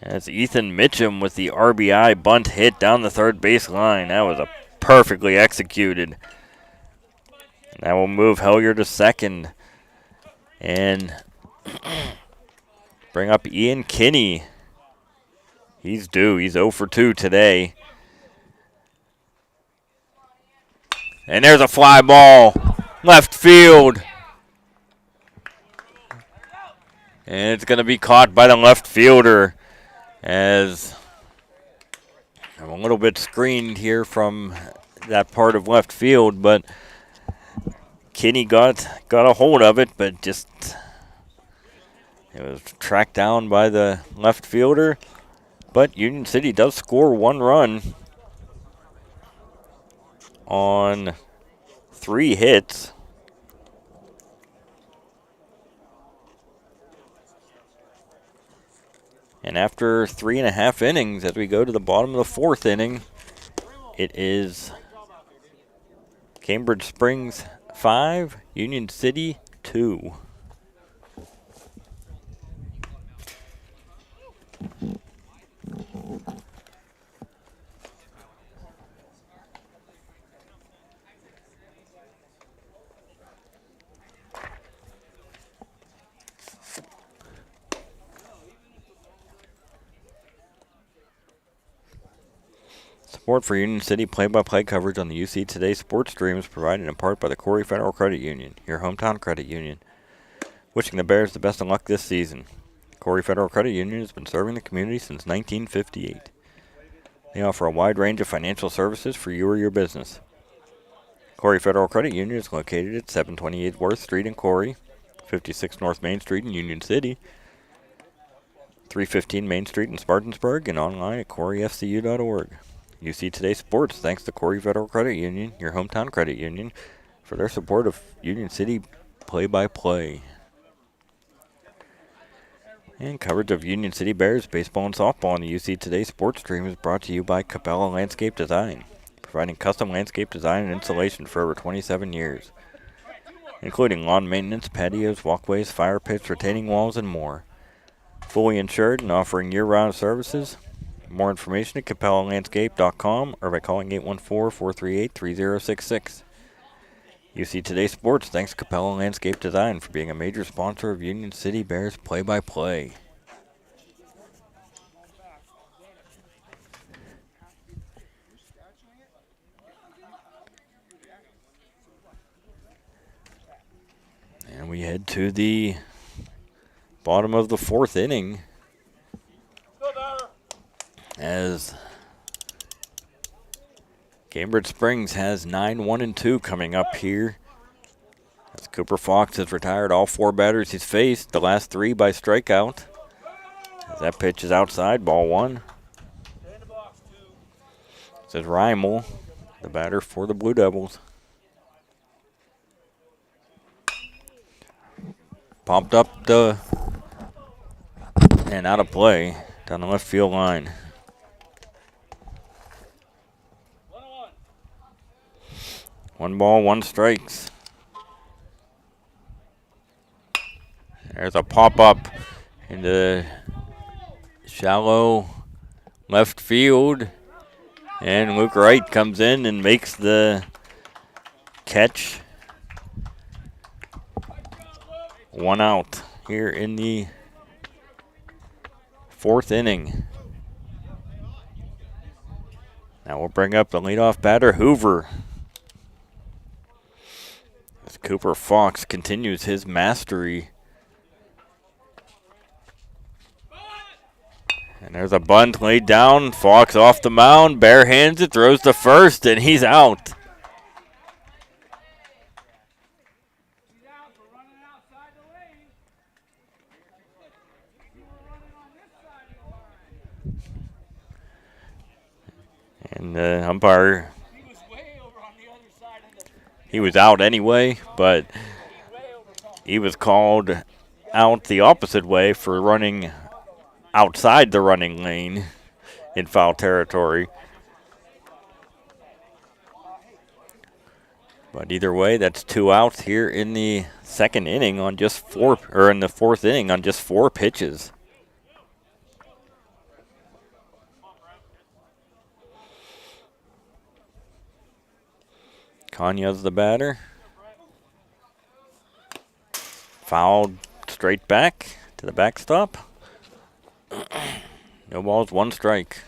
That's Ethan Mitchum with the RBI bunt hit down the third base line. That was a perfectly executed. And that will move Hellier to second. And bring up Ian Kinney. He's due. He's 0 for 2 today. And there's a fly ball. Left field. And it's going to be caught by the left fielder, as I'm a little bit screened here from that part of left field, but Kinney got a hold of it, but just it was tracked down by the left fielder. But Union City does score 1 run on 3 hits. And after 3.5 innings, as we go to the bottom of the 4th inning, it is Cambridge Springs 5, Union City 2. Support for Union City play-by-play coverage on the UC Today sports stream is provided in part by the Corry Federal Credit Union, your hometown credit union. Wishing the Bears the best of luck this season. Corry Federal Credit Union has been serving the community since 1958. They offer a wide range of financial services for you or your business. Corry Federal Credit Union is located at 728 Worth Street in Corry, 56 North Main Street in Union City, 315 Main Street in Spartansburg, and online at corryfcu.org. UC Today Sports thanks to Corry Federal Credit Union, your hometown credit union, for their support of Union City play-by-play. And coverage of Union City Bears baseball and softball on the UC Today sports stream is brought to you by Capella Landscape Design, providing custom landscape design and installation for over 27 years, including lawn maintenance, patios, walkways, fire pits, retaining walls, and more. Fully insured and offering year-round services. More information at capellalandscape.com or by calling 814-438-3066. UC Today Sports thanks Capella Landscape Design for being a major sponsor of Union City Bears play-by-play. And we head to the bottom of the 4th inning, as Cambridge Springs has 9-1-2 coming up here. As Cooper Fox has retired all 4 batters he's faced, the last 3 by strikeout. As that pitch is outside, ball 1. This is Reimel, the batter for the Blue Devils. Popped up and out of play down the left field line. 1 ball, 1 strikes. There's a pop-up into shallow left field. And Luke Wright comes in and makes the catch. 1 out here in the 4th inning. Now we'll bring up the leadoff batter, Hoover. As Cooper Fox continues his mastery. And there's a bunt laid down. Fox off the mound, barehands it, throws to first, and he's out. And the umpire, he was out anyway, but he was called out the opposite way for running outside the running lane in foul territory. But either way, that's 2 outs here in the 2nd inning on just 4, or in the 4th inning on just 4 pitches. Kanya's the batter. Fouled straight back to the backstop. No balls, 1 strike.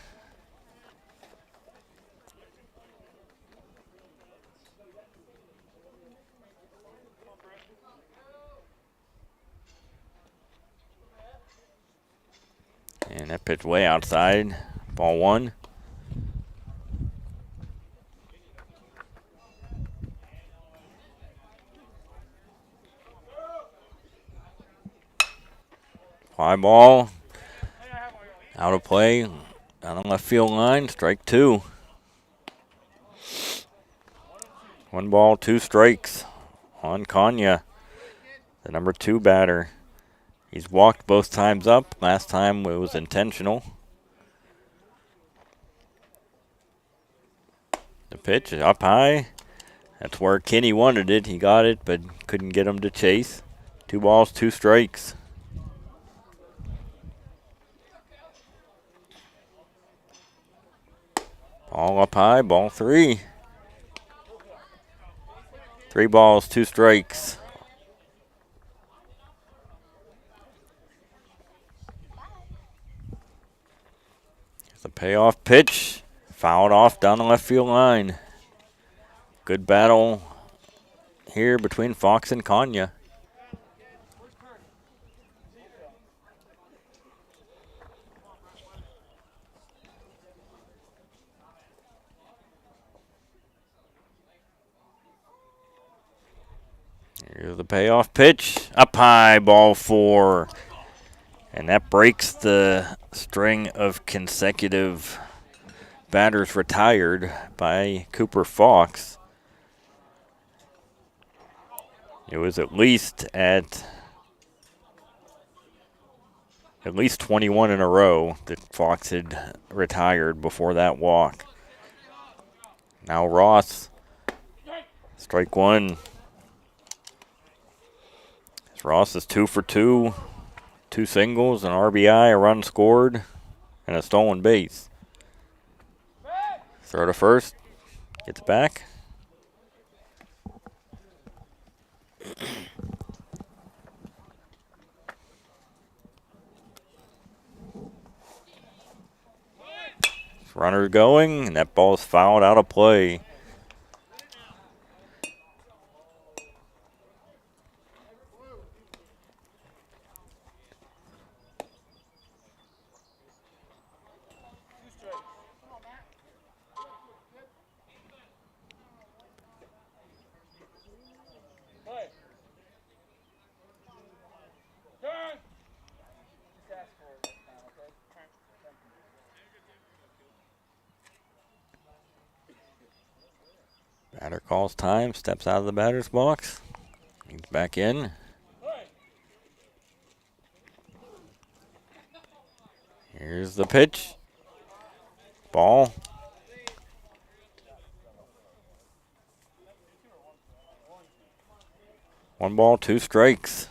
And that pitch way outside. Ball 1. Fly ball. Out of play. Down the left field line. Strike 2. 1 ball, 2 strikes on Kanya, the number 2 batter. He's walked both times up. Last time it was intentional. The pitch is up high. That's where Kinney wanted it. He got it, but couldn't get him to chase. 2 balls, 2 strikes. Ball up high, ball 3. 3 balls, 2 strikes. Here's the payoff pitch. Fouled off down the left field line. Good battle here between Fox and Kanya. Here's the payoff pitch. Up high, ball 4. And that breaks the string of consecutive batters retired by Cooper Fox. It was at least 21 in a row that Fox had retired before that walk. Now Ross, strike 1. Ross is 2 for 2. 2 singles, an RBI, a run scored, and a stolen base. Throw to first. Gets back. Runner going, and that ball is fouled out of play. Calls time, steps out of the batter's box. He's back in. Here's the pitch. Ball. One ball, two strikes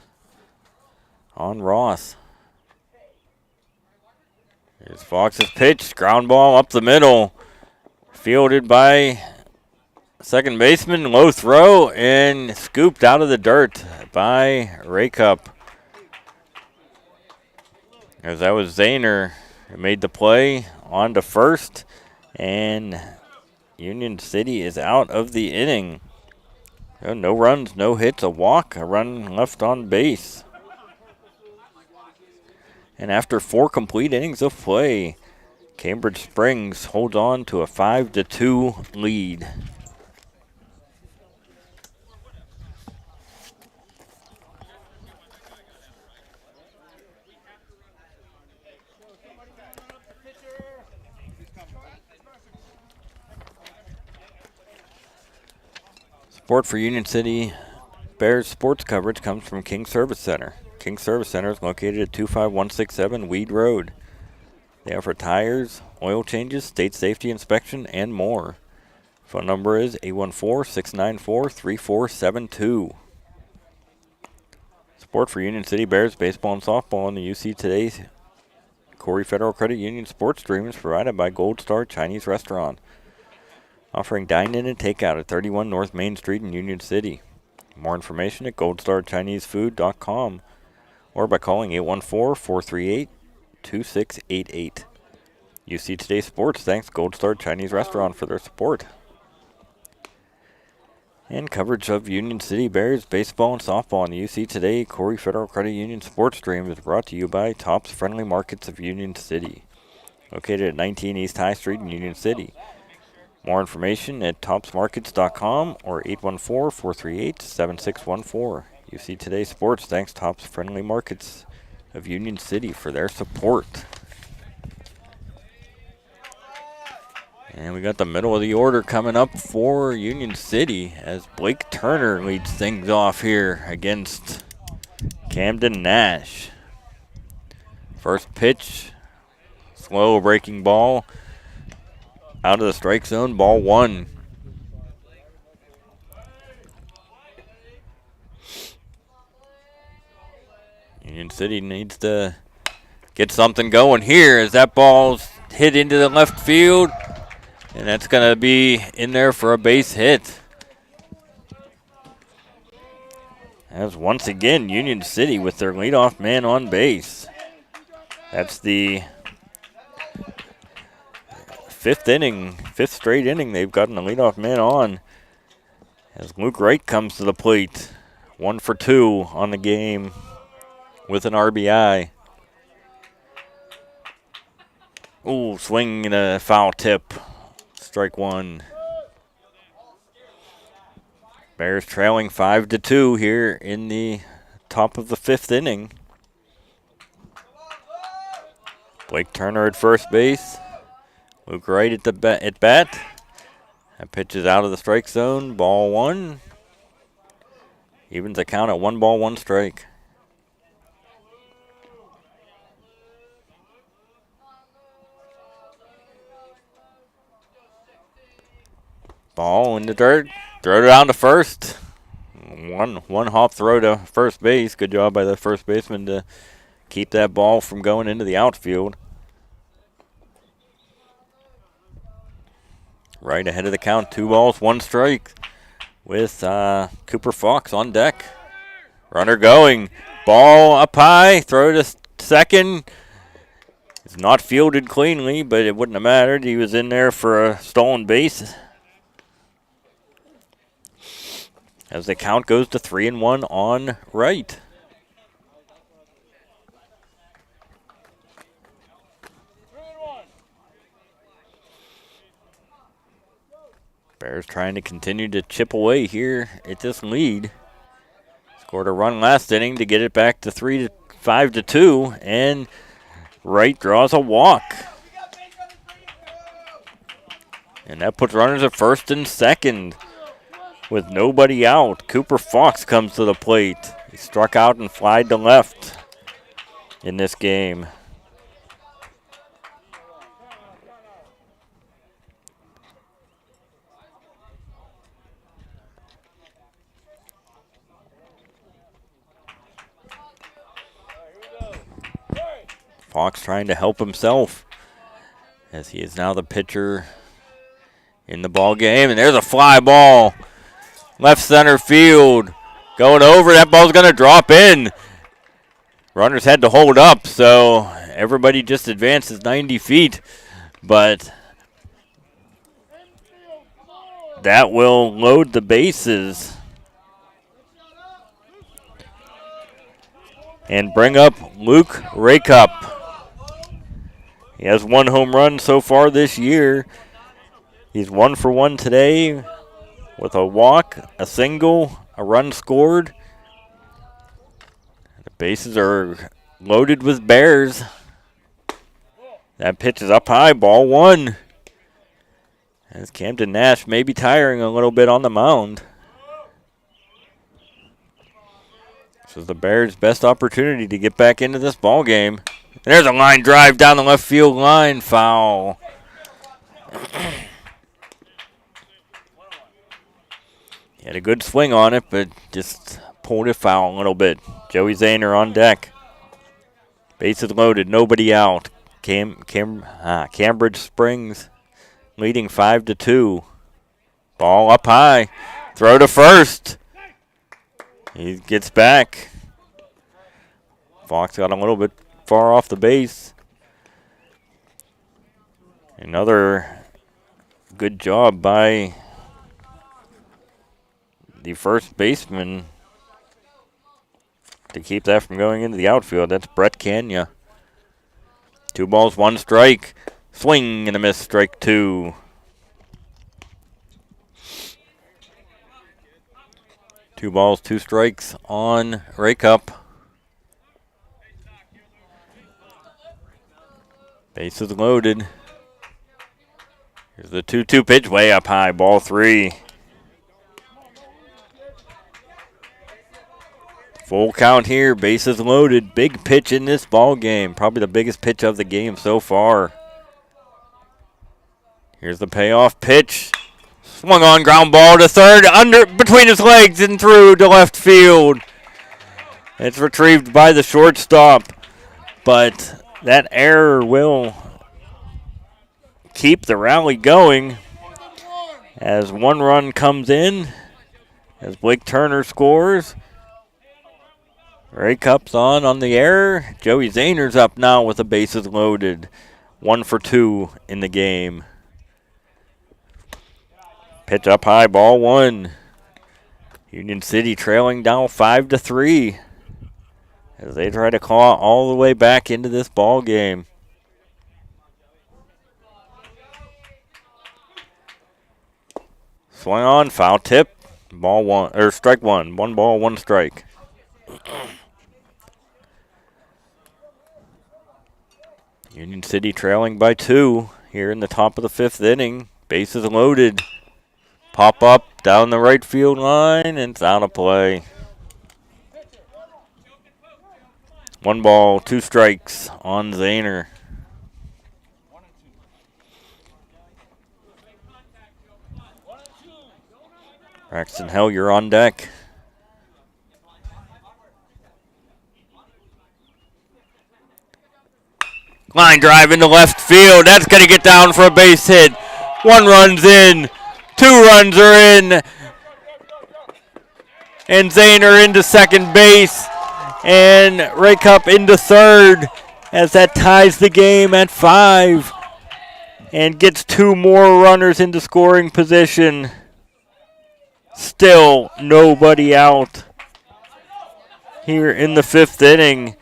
on Ross. Here's Fox's pitch. Ground ball up the middle. Fielded by second baseman. Low throw and scooped out of the dirt by Raycup. As that was Zahner who made the play on to first. And Union City is out of the inning. No runs, no hits, a walk, a run left on base. And after 4 complete innings of play, Cambridge Springs holds on to a 5-2 lead. Support for Union City Bears sports coverage comes from King Service Center. King Service Center is located at 25167 Weed Road. They offer tires, oil changes, state safety inspection, and more. Phone number is 814-694-3472. Support for Union City Bears baseball and softball on the UC Today's Corry Federal Credit Union sports stream is provided by Goldstar Chinese Restaurant, offering dine-in and takeout at 31 North Main Street in Union City. More information at goldstarchinesefood.com or by calling 814-438-2688. UC Today Sports thanks Goldstar Chinese Restaurant for their support. And coverage of Union City Bears baseball and softball on the UC Today Corry Federal Credit Union sports stream is brought to you by Tops Friendly Markets of Union City, located at 19 East High Street in Union City. More information at topsmarkets.com or 814-438-7614. UC Today Sports thanks Tops Friendly Markets of Union City for their support. And we got the middle of the order coming up for Union City as Blake Turner leads things off here against Camden Nash. First pitch, slow breaking ball. Out of the strike zone, ball 1. Union City needs to get something going here as that ball's hit into the left field. And that's going to be in there for a base hit. As once again, Union City with their leadoff man on base. That's the fifth straight inning they've gotten a leadoff man on. As Luke Wright comes to the plate. 1 for 2 on the game with an RBI. Ooh, swing and a foul tip. Strike 1. Bears trailing 5-2 here in the top of the 5th inning. Blake Turner at first base. Luke Wright at bat. That pitch is out of the strike zone. Ball 1. Evens the count at 1 ball, 1 strike. Ball in the dirt. Throw it down to first. One hop throw to first base. Good job by the first baseman to keep that ball from going into the outfield. Right ahead of the count. 2 balls, 1 strike with Cooper Fox on deck. Runner going. Ball up high. Throw to second. It's not fielded cleanly, but it wouldn't have mattered. He was in there for a stolen base. As the count goes to 3-1 on Wright. Bears trying to continue to chip away here at this lead. Scored a run last inning to get it back to 5-2, and Wright draws a walk. And that puts runners at first and second. with nobody out. Cooper Fox comes to the plate. He struck out and flied to left in this game. Fox trying to help himself as he is now the pitcher in the ball game. And there's a fly ball. Left center field. Going over. That ball's going to drop in. Runners had to hold up, so everybody just advances 90 feet. But that will load the bases and bring up Luke Rakup. He has 1 home run so far this year. He's 1 for 1 today with a walk, a single, a run scored. The bases are loaded with Bears. That pitch is up high, ball 1. As Camden Nash may be tiring a little bit on the mound. This is the Bears' best opportunity to get back into this ball game. There's a line drive down the left field line, foul. He had a good swing on it, but just pulled it foul a little bit. Joey Zahner on deck. Bases loaded, nobody out. Cambridge Springs leading 5-2. Ball up high. Throw to first. He gets back. Fox got a little bit far off the base. Another good job by the first baseman to keep that from going into the outfield. That's Brett Kanya. 2 balls, 1 strike. Swing and a miss, strike 2. Two balls, 2 strikes on Rakup. Bases loaded. Here's the 2-2 pitch, way up high, ball 3. Full count here, bases loaded. Big pitch in this ball game. Probably the biggest pitch of the game so far. Here's the payoff pitch. Swung on, ground ball to third, under between his legs and through to left field. It's retrieved by the shortstop, but that error will keep the rally going as 1 run comes in, as Blake Turner scores. Rakup's on the error. Joey Zahner's up now with the bases loaded. 1 for 2 in the game. Pitch up high, ball 1. Union City trailing down 5-3 as they try to claw all the way back into this ball game. Swung on, foul tip, ball 1 or strike 1. 1 ball, 1 strike. Union City trailing by 2 here in the top of the 5th inning. Bases loaded. Pop up down the right field line, and it's out of play. 1 ball, 2 strikes on Zahner. Braxton Hellier on deck. Line drive into left field. That's going to get down for a base hit. 1 run's in. 2 runs are in. And Zahner into second base. And Rakup into third as that ties the game at 5. And gets 2 more runners into scoring position. Still nobody out here in the 5th inning,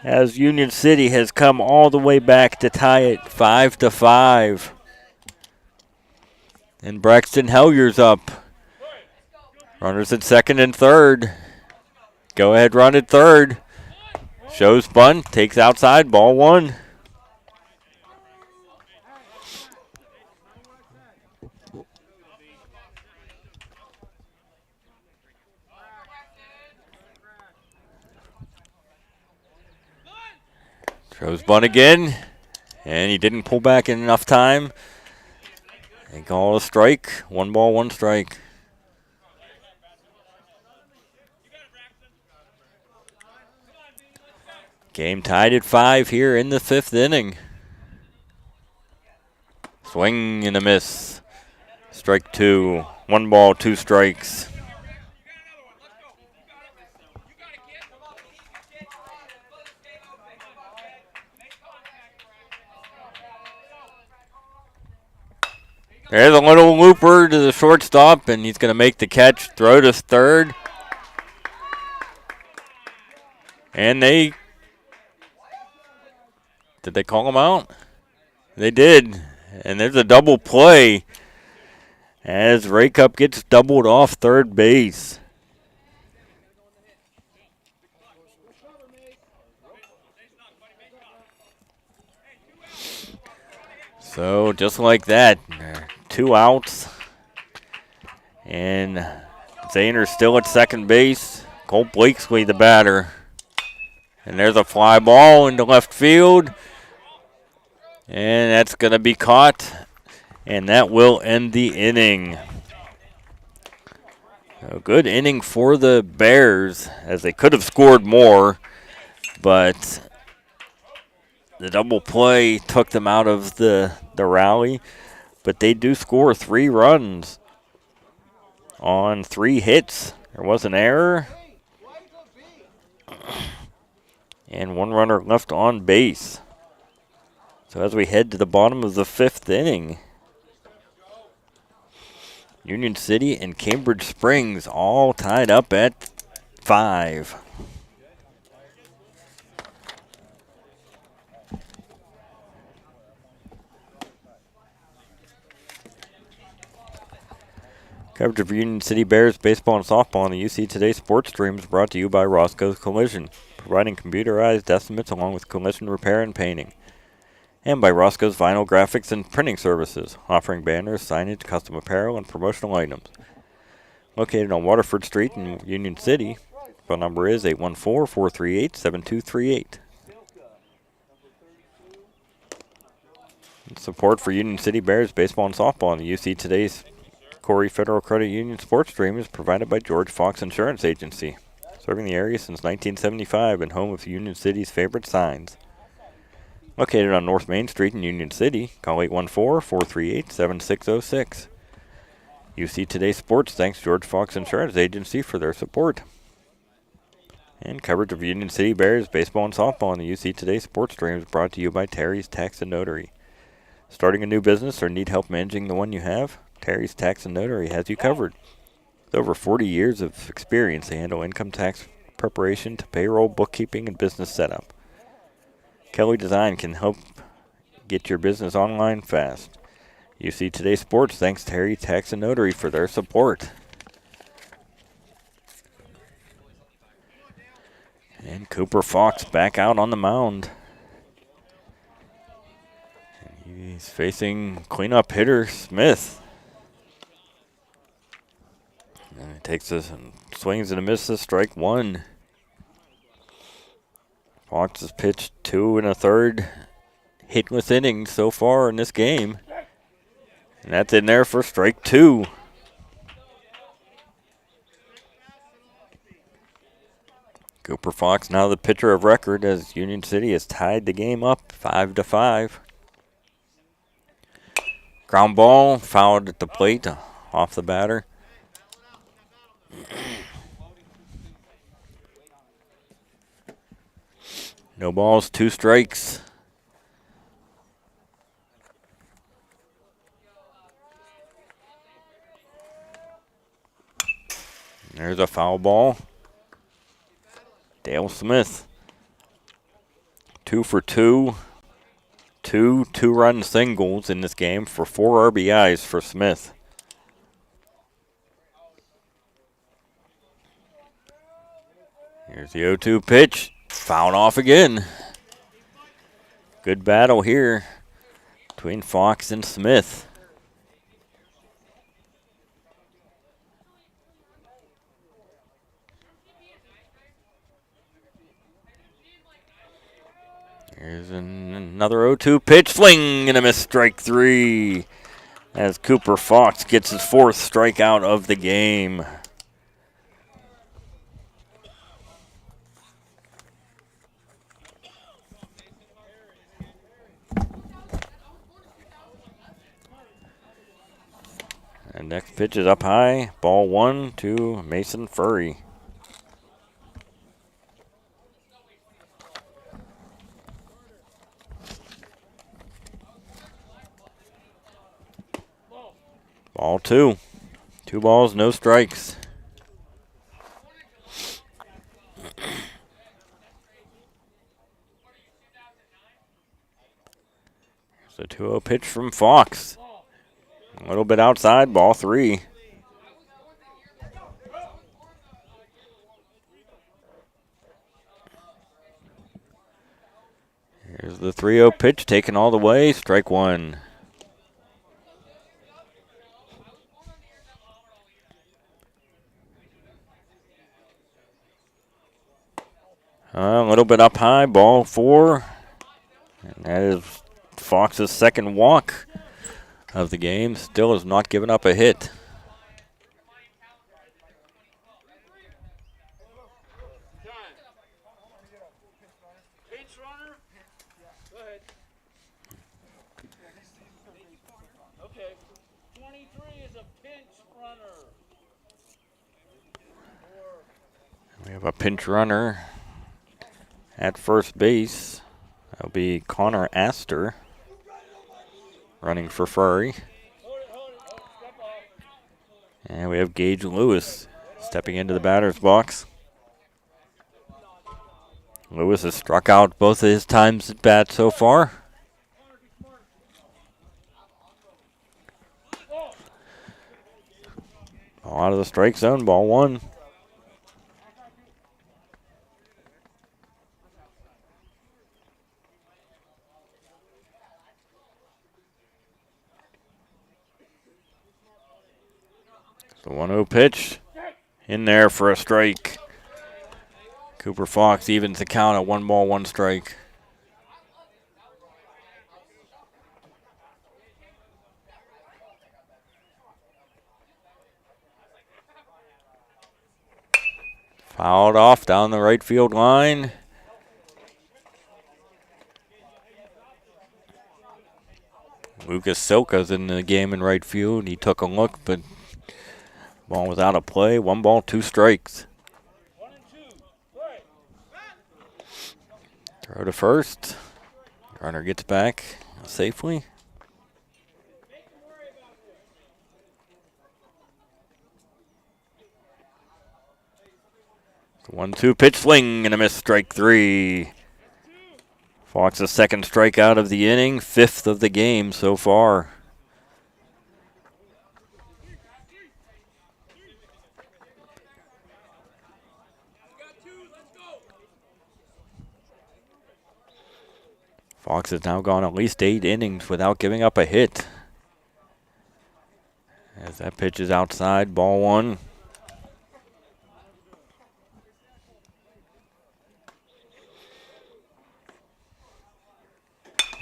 as Union City has come all the way back to tie it 5-5. And Braxton Hellier's up. Runners at second and third. Go ahead run at third. Shows bunt, takes outside, ball 1. Throws bunt again, and he didn't pull back in enough time. They call a strike. 1 ball, 1 strike. Game tied at 5 here in the 5th inning. Swing and a miss. Strike 2. 1 ball, 2 strikes. There's a little looper to the shortstop, and he's going to make the catch, throw to third. And did they call him out? They did. And there's a double play as Raycup gets doubled off third base. So just like that, 2 outs. And Zahner's still at second base. Colt Blakesley the batter. And there's a fly ball into left field. And that's going to be caught. And that will end the inning. A good inning for the Bears, as they could have scored more. But the double play took them out of the rally. But they do score 3 runs on 3 hits. There was an error. And 1 runner left on base. So as we head to the bottom of the 5th inning, Union City and Cambridge Springs all tied up at 5. Coverage of Union City Bears baseball and softball on the UC Today Sports Stream is brought to you by Roscoe's Collision, providing computerized estimates along with collision repair and painting. And by Roscoe's Vinyl Graphics and Printing Services, offering banners, signage, custom apparel, and promotional items. Located on Waterford Street in Union City, phone number is 814-438-7238. Support for Union City Bears baseball and softball on the UC Today's Corry Federal Credit Union Sports Stream is provided by George Fox Insurance Agency, serving the area since 1975 and home of Union City's favorite signs. Located on North Main Street in Union City, call 814-438-7606. UC Today Sports thanks George Fox Insurance Agency for their support. And coverage of Union City Bears baseball and softball on the UC Today Sports Stream is brought to you by Terri's Tax and Notary. Starting a new business or need help managing the one you have? Terri's Tax and Notary has you covered. With over 40 years of experience, they handle income tax preparation to payroll, bookkeeping, and business setup. Kelly Design can help get your business online fast. UC Today Sports thanks Terri Tax and Notary for their support. And Cooper Fox back out on the mound. He's facing cleanup hitter Smith. And he takes this and swings and misses, strike 1. Fox has pitched 2 1/3 hitless innings so far in this game. And that's in there for strike 2. Cooper Fox now the pitcher of record as Union City has tied the game up 5-5. Ground ball fouled at the plate off the batter. No balls, 2 strikes. There's a foul ball. Dale Smith. 2 for 2. 2 two-run singles in this game for 4 RBIs for Smith. Here's the 0-2 pitch. Fouled off again. Good battle here between Fox and Smith. Here's another 0-2 pitch. Swing and a miss, strike 3. As Cooper Fox gets his 4th strikeout of the game. And next pitch is up high. Ball 1 to Mason Furry. Ball 2. 2 balls, no strikes. Here's a 2-0 pitch from Fox. A little bit outside, ball 3. Here's the 3-0 pitch taken all the way, strike 1. A little bit up high, ball 4. And that is Fox's 2nd walk of the game. Still has not given up a hit. Pinch runner? Go ahead. Okay. 23 is a pinch runner. We have a pinch runner at first base. That'll be Connor Astor running for Furry. And we have Gage Lewis stepping into the batter's box. Lewis has struck out both of his times at bat so far. Ball out of the strike zone, ball 1. The 1-0 pitch in there for a strike. Cooper Fox evens the count at 1 ball, 1 strike. Fouled off down the right field line. Lucas Silka's in the game in right field. He took a look, but ball was out of play. 1 ball, 2 strikes. 1 and 2. Right. Throw to first. Runner gets back safely. The 1-2 pitch, swing and a miss, strike 3. Fox's 2nd strikeout of the inning, 5th of the game so far. Fox has now gone at least 8 innings without giving up a hit. As that pitch is outside, ball 1.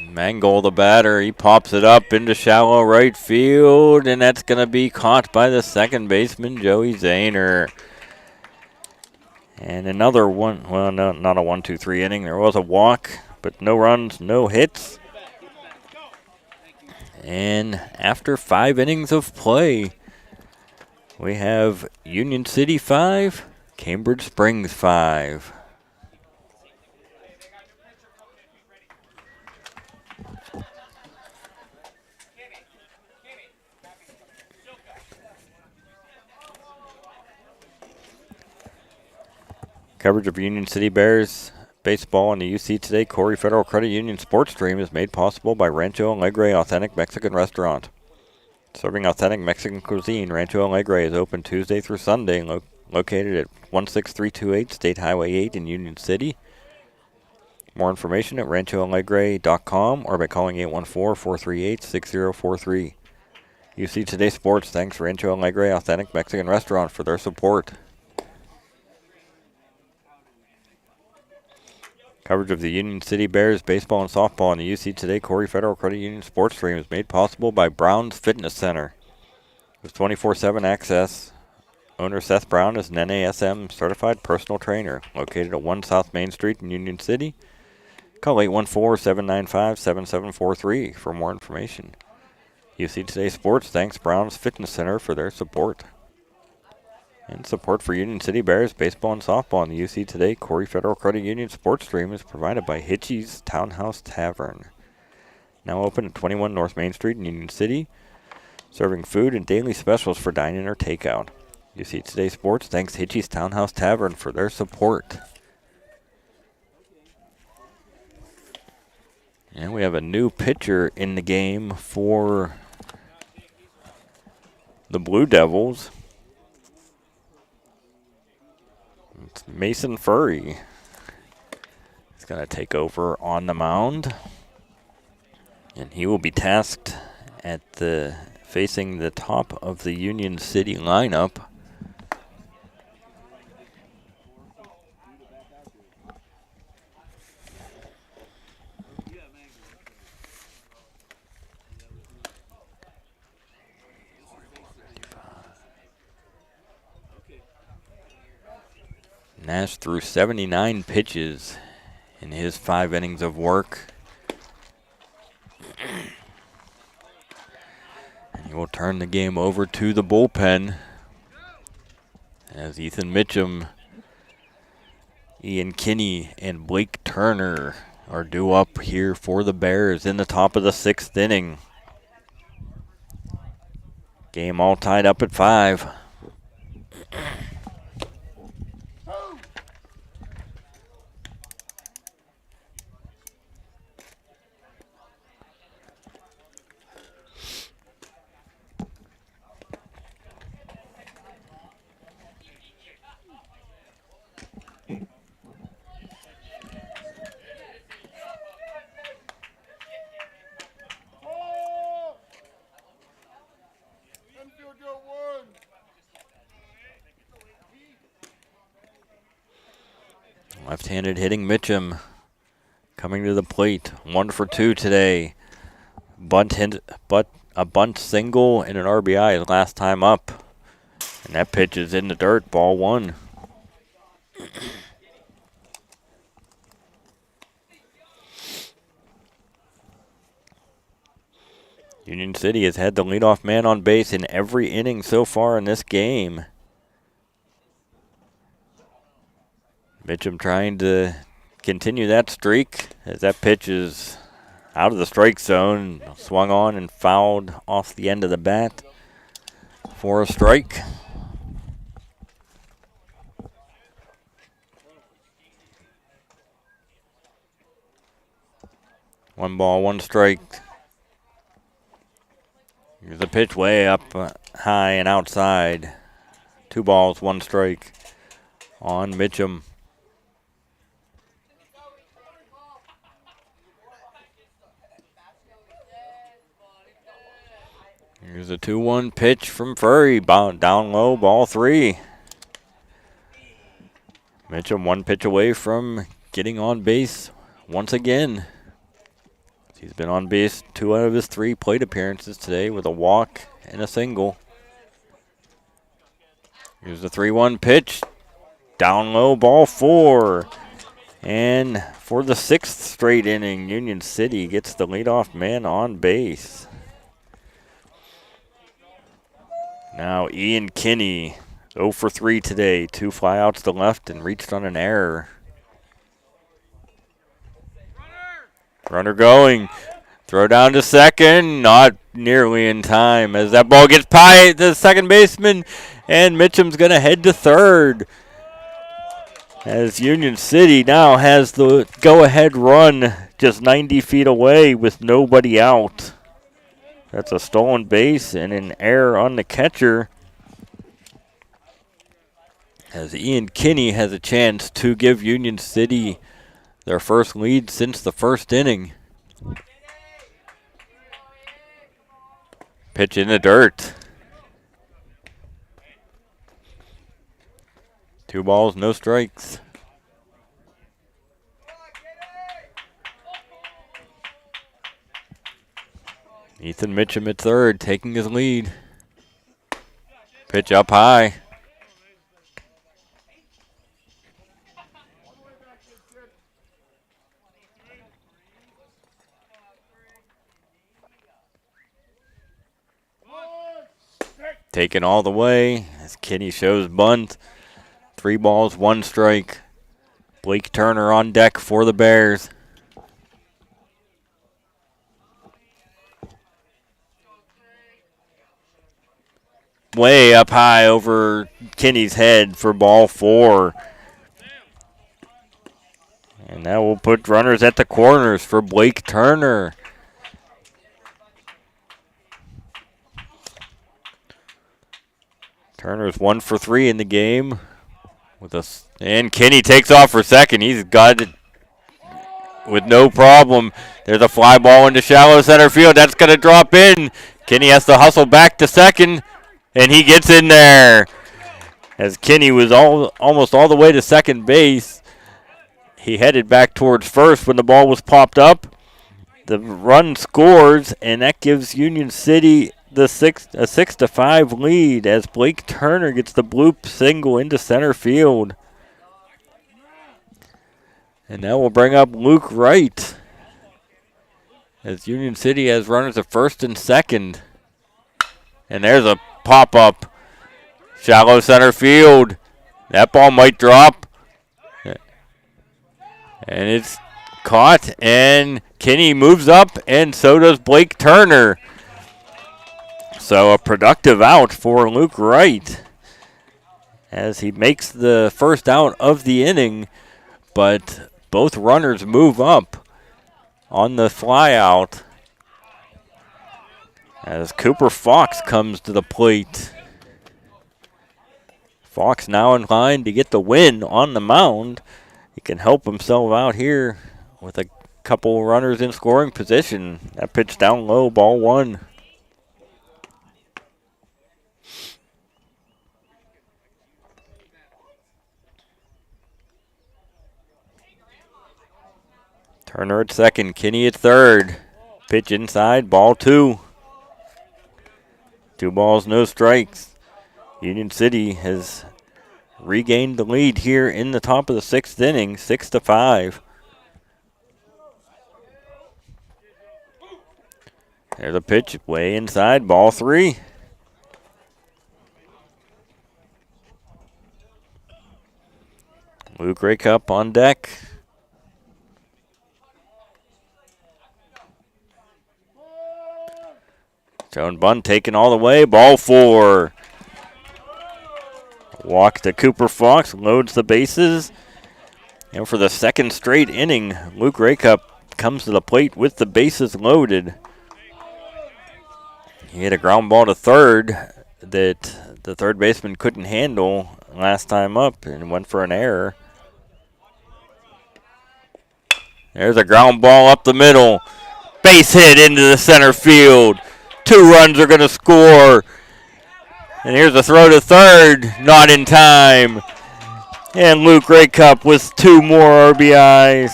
Mangle, the batter, he pops it up into shallow right field, and that's going to be caught by the 2nd baseman, Joey Zahner. And another one, well, no, not a 1-2-3 inning. There was a walk, but no runs, no hits. And after 5 innings of play, we have Union City 5, Cambridge Springs 5. Coverage of Union City Bears baseball on the UC Today Corry Federal Credit Union Sports Stream is made possible by Rancho Alegre Authentic Mexican Restaurant. Serving authentic Mexican cuisine, Rancho Alegre is open Tuesday through Sunday, located at 16328 State Highway 8 in Union City. More information at ranchoalegre.com or by calling 814-438-6043. UC Today Sports thanks Rancho Alegre Authentic Mexican Restaurant for their support. Coverage of the Union City Bears baseball and softball on the UC Today Corry Federal Credit Union Sports Stream is made possible by Brown's Fitness Center. With 24/7 access, owner Seth Brown is an NASM certified personal trainer located at 1 South Main Street in Union City. Call 814-795-7743 for more information. UC Today Sports thanks Brown's Fitness Center for their support. And support for Union City Bears baseball and softball on the UC Today Corry Federal Credit Union Sports Stream is provided by Hitchy's Townhouse Tavern. Now open at 21 North Main Street in Union City, serving food and daily specials for dine-in or takeout. UC Today Sports thanks Hitchy's Townhouse Tavern for their support. And we have a new pitcher in the game for the Blue Devils. It's Mason Furry. He's going to take over on the mound. And he will be tasked at facing the top of the Union City lineup. Nash threw 79 pitches in his 5 innings of work. And he will turn the game over to the bullpen as Ethan Mitchum, Ian Kinney, and Blake Turner are due up here for the Bears in the top of the 6th inning. Game all tied up at 5. Left-handed hitting Mitchum coming to the plate. 1 for 2 today. A bunt single and an RBI his last time up. And that pitch is in the dirt. Ball 1. Union City has had the leadoff man on base in every inning so far in this game. Mitchum trying to continue that streak as that pitch is out of the strike zone. Swung on and fouled off the end of the bat for a strike. One ball, one strike. Here's the pitch way up high and outside. 2 balls, 1 strike on Mitchum. Here's a 2-1 pitch from Furry. Down low, ball 3. Mitchum 1 pitch away from getting on base once again. He's been on base 2 out of his 3 plate appearances today with a walk and a single. Here's the 3-1 pitch. Down low, ball 4. And for the 6th straight inning, Union City gets the leadoff man on base. Now Ian Kinney, 0 for 3 today. 2 flyouts to left and reached on an error. Runner going. Throw down to second. Not nearly in time as that ball gets by the second baseman. And Mitchum's going to head to third. As Union City now has the go-ahead run just 90 feet away with nobody out. That's a stolen base and an error on the catcher. As Ian Kinney has a chance to give Union City their first lead since the 1st inning. Pitch in the dirt. 2 balls, no strikes. Ethan Mitchum at third, taking his lead. Pitch up high. Taken all the way as Kenny shows bunt. 3 balls, 1 strike. Blake Turner on deck for the Bears. Way up high over Kenny's head for ball 4. And that will put runners at the corners for Blake Turner. Turner's 1 for 3 in the game. And Kenny takes off for second. He's got it with no problem. There's a fly ball into shallow center field. That's going to drop in. Kenny has to hustle back to second, and he gets in there. As Kenny was almost all the way to second base, he headed back towards first when the ball was popped up. The run scores, and that gives Union City a 6-5 lead as Blake Turner gets the bloop single into center field. And that will bring up Luke Wright as Union City has runners at first and second. And there's a pop-up. Shallow center field. That ball might drop. And it's caught, and Kenny moves up, and so does Blake Turner. So a productive out for Luke Wright as he makes the first out of the inning, but both runners move up on the fly out as Cooper Fox comes to the plate. Fox now in line to get the win on the mound. He can help himself out here with a couple runners in scoring position. That pitch down low, ball 1. Turner at second, Kenny at third. Pitch inside, ball 2. 2 balls, no strikes. Union City has regained the lead here in the top of the 6th inning, 6-5. There's a pitch way inside, ball 3. Luke Raycup on deck. Joan Bunt taken all the way, ball 4. Walk to Cooper Fox, loads the bases. And for the second straight inning, Luke Raycup comes to the plate with the bases loaded. He hit a ground ball to third that the third baseman couldn't handle last time up and went for an error. There's a ground ball up the middle. Base hit into the center field. 2 runs are going to score. And here's a throw to third, not in time. And Luke Raycup with 2 more RBIs.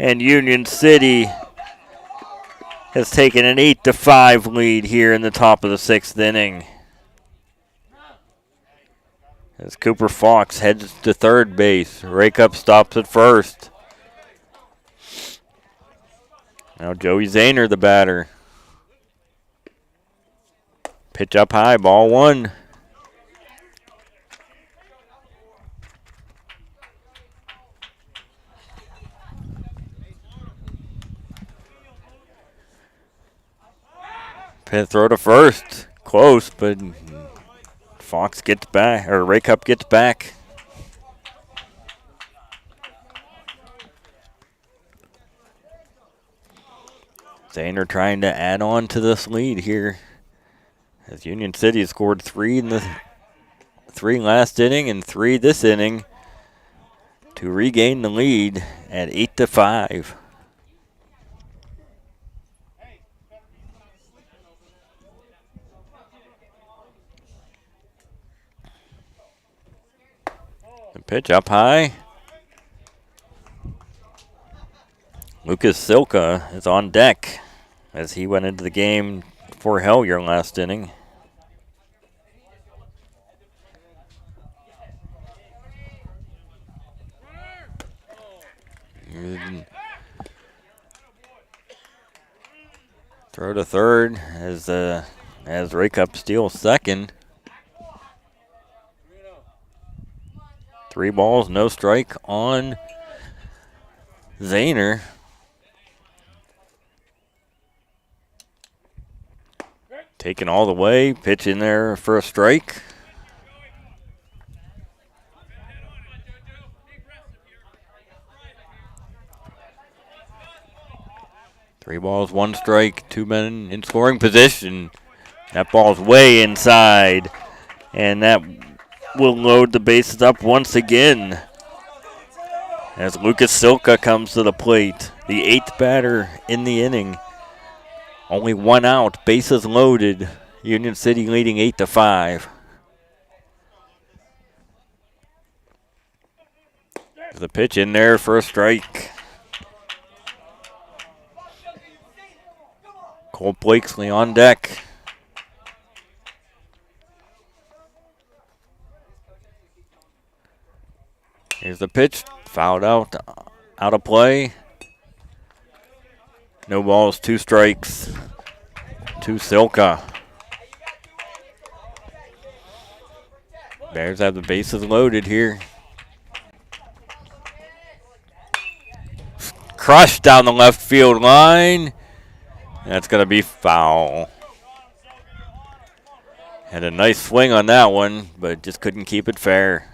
And Union City has taken an 8-5 lead here in the top of the 6th inning. As Cooper Fox heads to third base, Raycup stops at first. Now Joey Zahner, the batter. Pitch up high, ball 1. Pit throw to first. Close, but Fox gets back, or Raycup gets back. Zahner trying to add on to this lead here. As Union City has scored 3 in the 3 last inning and 3 this inning to regain the lead at 8-5. The pitch up high. Lucas Silka is on deck as he went into the game for Hellier last inning. Throw to third as Raycup steals second. 3 balls, no strike on Zahner. Taken all the way, pitch in there for a strike. Three balls, 1 strike, 2 men in scoring position. That ball's way inside, and that will load the bases up once again as Lucas Silka comes to the plate, the 8th batter in the inning. Only 1 out, bases loaded. Union City leading 8-5. The pitch in there for a strike. Cole Blakesley on deck. Here's the pitch, fouled out of play. No balls, 2 strikes to Silka. Bears have the bases loaded here. Crushed down the left field line. That's going to be foul. Had a nice swing on that one, but just couldn't keep it fair.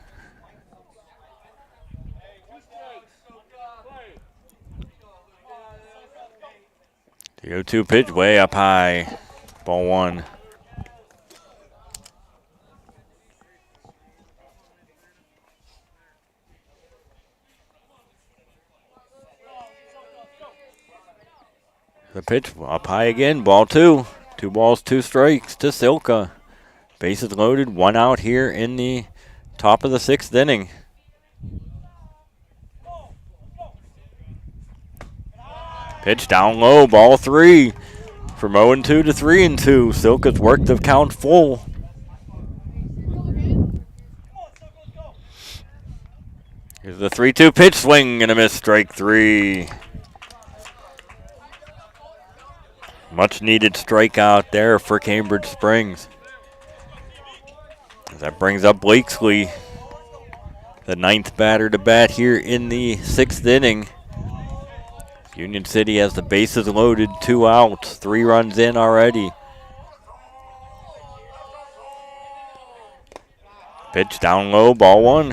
The 0-2 pitch way up high. Ball 1. The pitch up high again. Ball 2. 2 balls, 2 strikes to Silka. Bases loaded. 1 out here in the top of the 6th inning. Pitch down low, ball 3. From 0-2 to 3-2. Silka's worked the count full. Here's the 3-2 pitch, swing and a miss, strike 3. Much needed strikeout there for Cambridge Springs. That brings up Blakesley, the 9th batter to bat here in the 6th inning. Union City has the bases loaded, 2 outs, 3 runs in already. Pitch down low, ball 1.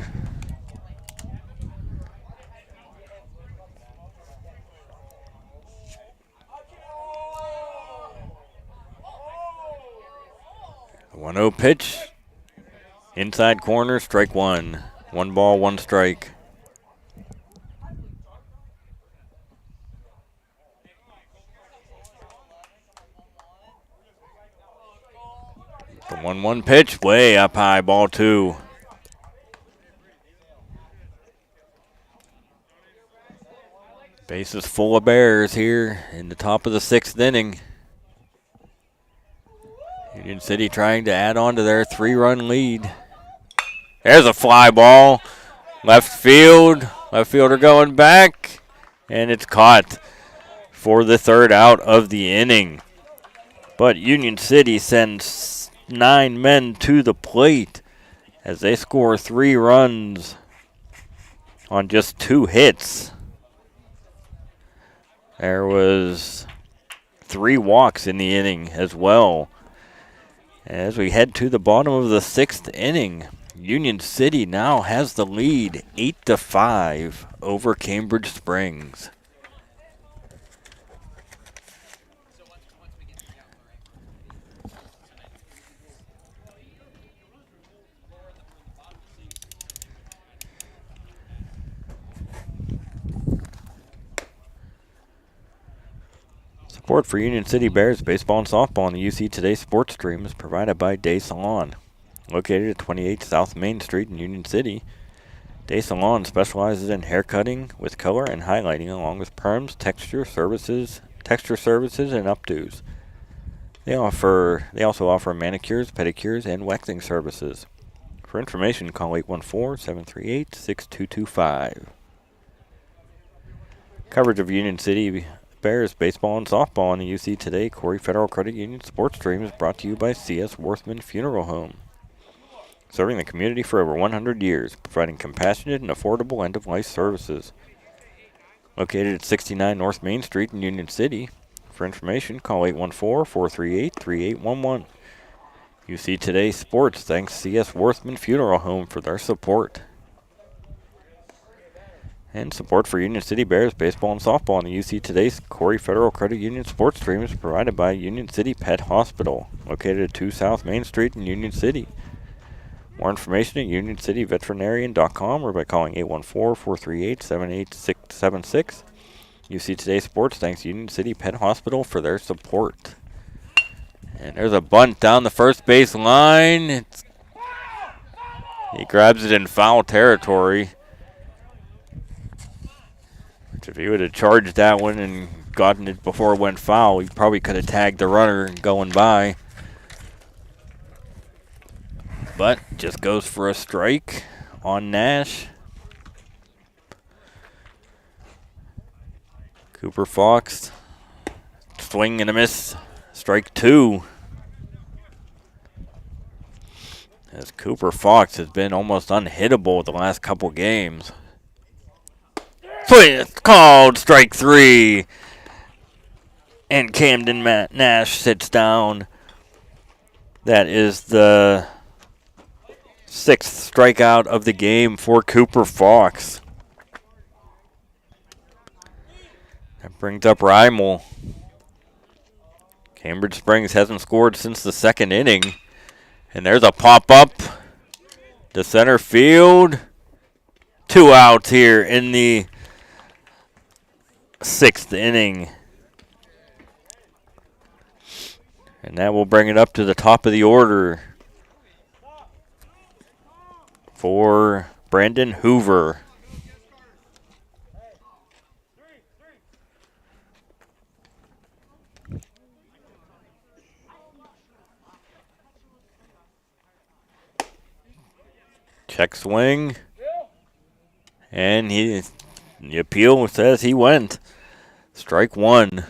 The 1-0 pitch, inside corner, strike 1. 1 ball, 1 strike. The 1-1 pitch, way up high, ball 2. Bases full of Bears here in the top of the 6th inning. Union City trying to add on to their 3-run lead. There's a fly ball. Left field. Left fielder going back. And it's caught for the 3rd out of the inning. But Union City sends 9 men to the plate as they score 3 runs on just 2 hits. There was 3 walks in the inning as well. As we head to the bottom of the 6th inning, Union City now has the lead 8-5 over Cambridge Springs. Support for Union City Bears baseball and softball on the UC Today sports stream is provided by Dai Salon, located at 28 South Main Street in Union City. Dai Salon specializes in hair cutting with color and highlighting, along with perms, texture services, and updos. They also offer manicures, pedicures, and waxing services. For information, call 814-738-6225. Coverage of Union City Bears baseball and softball on the UC Today Corry Federal Credit Union Sports Stream is brought to you by C.S. Warthman Funeral Home. Serving the community for over 100 years, providing compassionate and affordable end-of-life services. Located at 69 North Main Street in Union City. For information, call 814-438-3811. UC Today Sports thanks C.S. Warthman Funeral Home for their support. And support for Union City Bears baseball and softball on the UC Today's Corry Federal Credit Union Sports Stream is provided by Union City Pet Hospital, located at 2 South Main Street in Union City. More information at UnionCityVeterinarian.com or by calling 814-438-7876. UC Today Sports thanks Union City Pet Hospital for their support. And there's a bunt down the first base line. He grabs it in foul territory. If he would have charged that one and gotten it before it went foul, he probably could have tagged the runner going by. But just goes for a strike on Nash. Cooper Fox, swing and a miss, strike 2. As Cooper Fox has been almost unhittable the last couple games. Swing, called strike 3. And Camden Nash sits down. That is the 6th strikeout of the game for Cooper Fox. That brings up Reimel. Cambridge Springs hasn't scored since the 2nd inning. And there's a pop-up to center field. 2 outs here in the 6th inning. And that will bring it up to the top of the order for Brandon Hoover. Check swing. And the appeal says he went. Strike 1.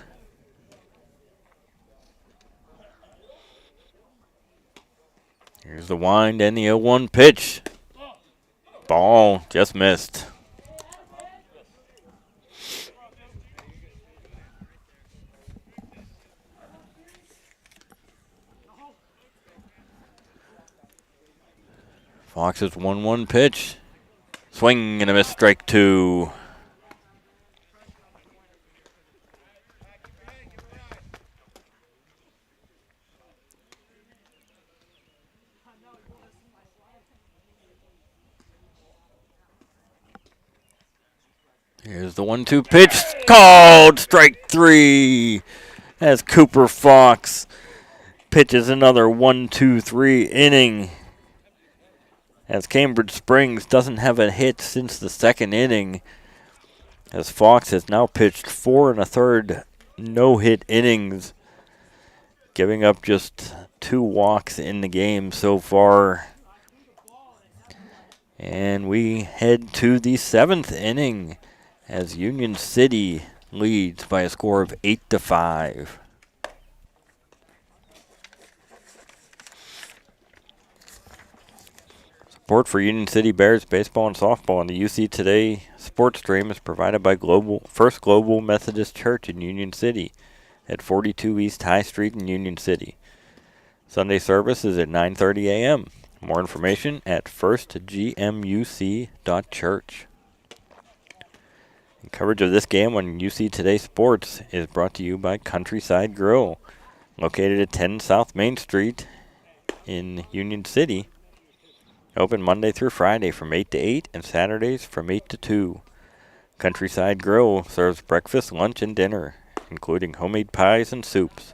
Here's the wind and the 0-1 pitch. Ball just missed. Fox's 1-1 pitch. Swing and a miss, strike 2. Here's the 1-2 pitch. Called strike 3 as Cooper Fox pitches another 1-2-3 inning. As Cambridge Springs doesn't have a hit since the 2nd inning, as Fox has now pitched 4 1/3 no-hit innings, giving up just 2 walks in the game so far. And we head to the 7th inning as Union City leads by a score of 8-5. Support for Union City Bears baseball and softball on the UC Today Sports Stream is provided by First Global Methodist Church in Union City at 42 East High Street in Union City. Sunday service is at 9:30 a.m. More information at firstgmuc.church. Coverage of this game on UC Today Sports is brought to you by Countryside Grill, located at 10 South Main Street in Union City. Open Monday through Friday from 8 to 8 and Saturdays from 8 to 2. Countryside Grill serves breakfast, lunch, and dinner, including homemade pies and soups,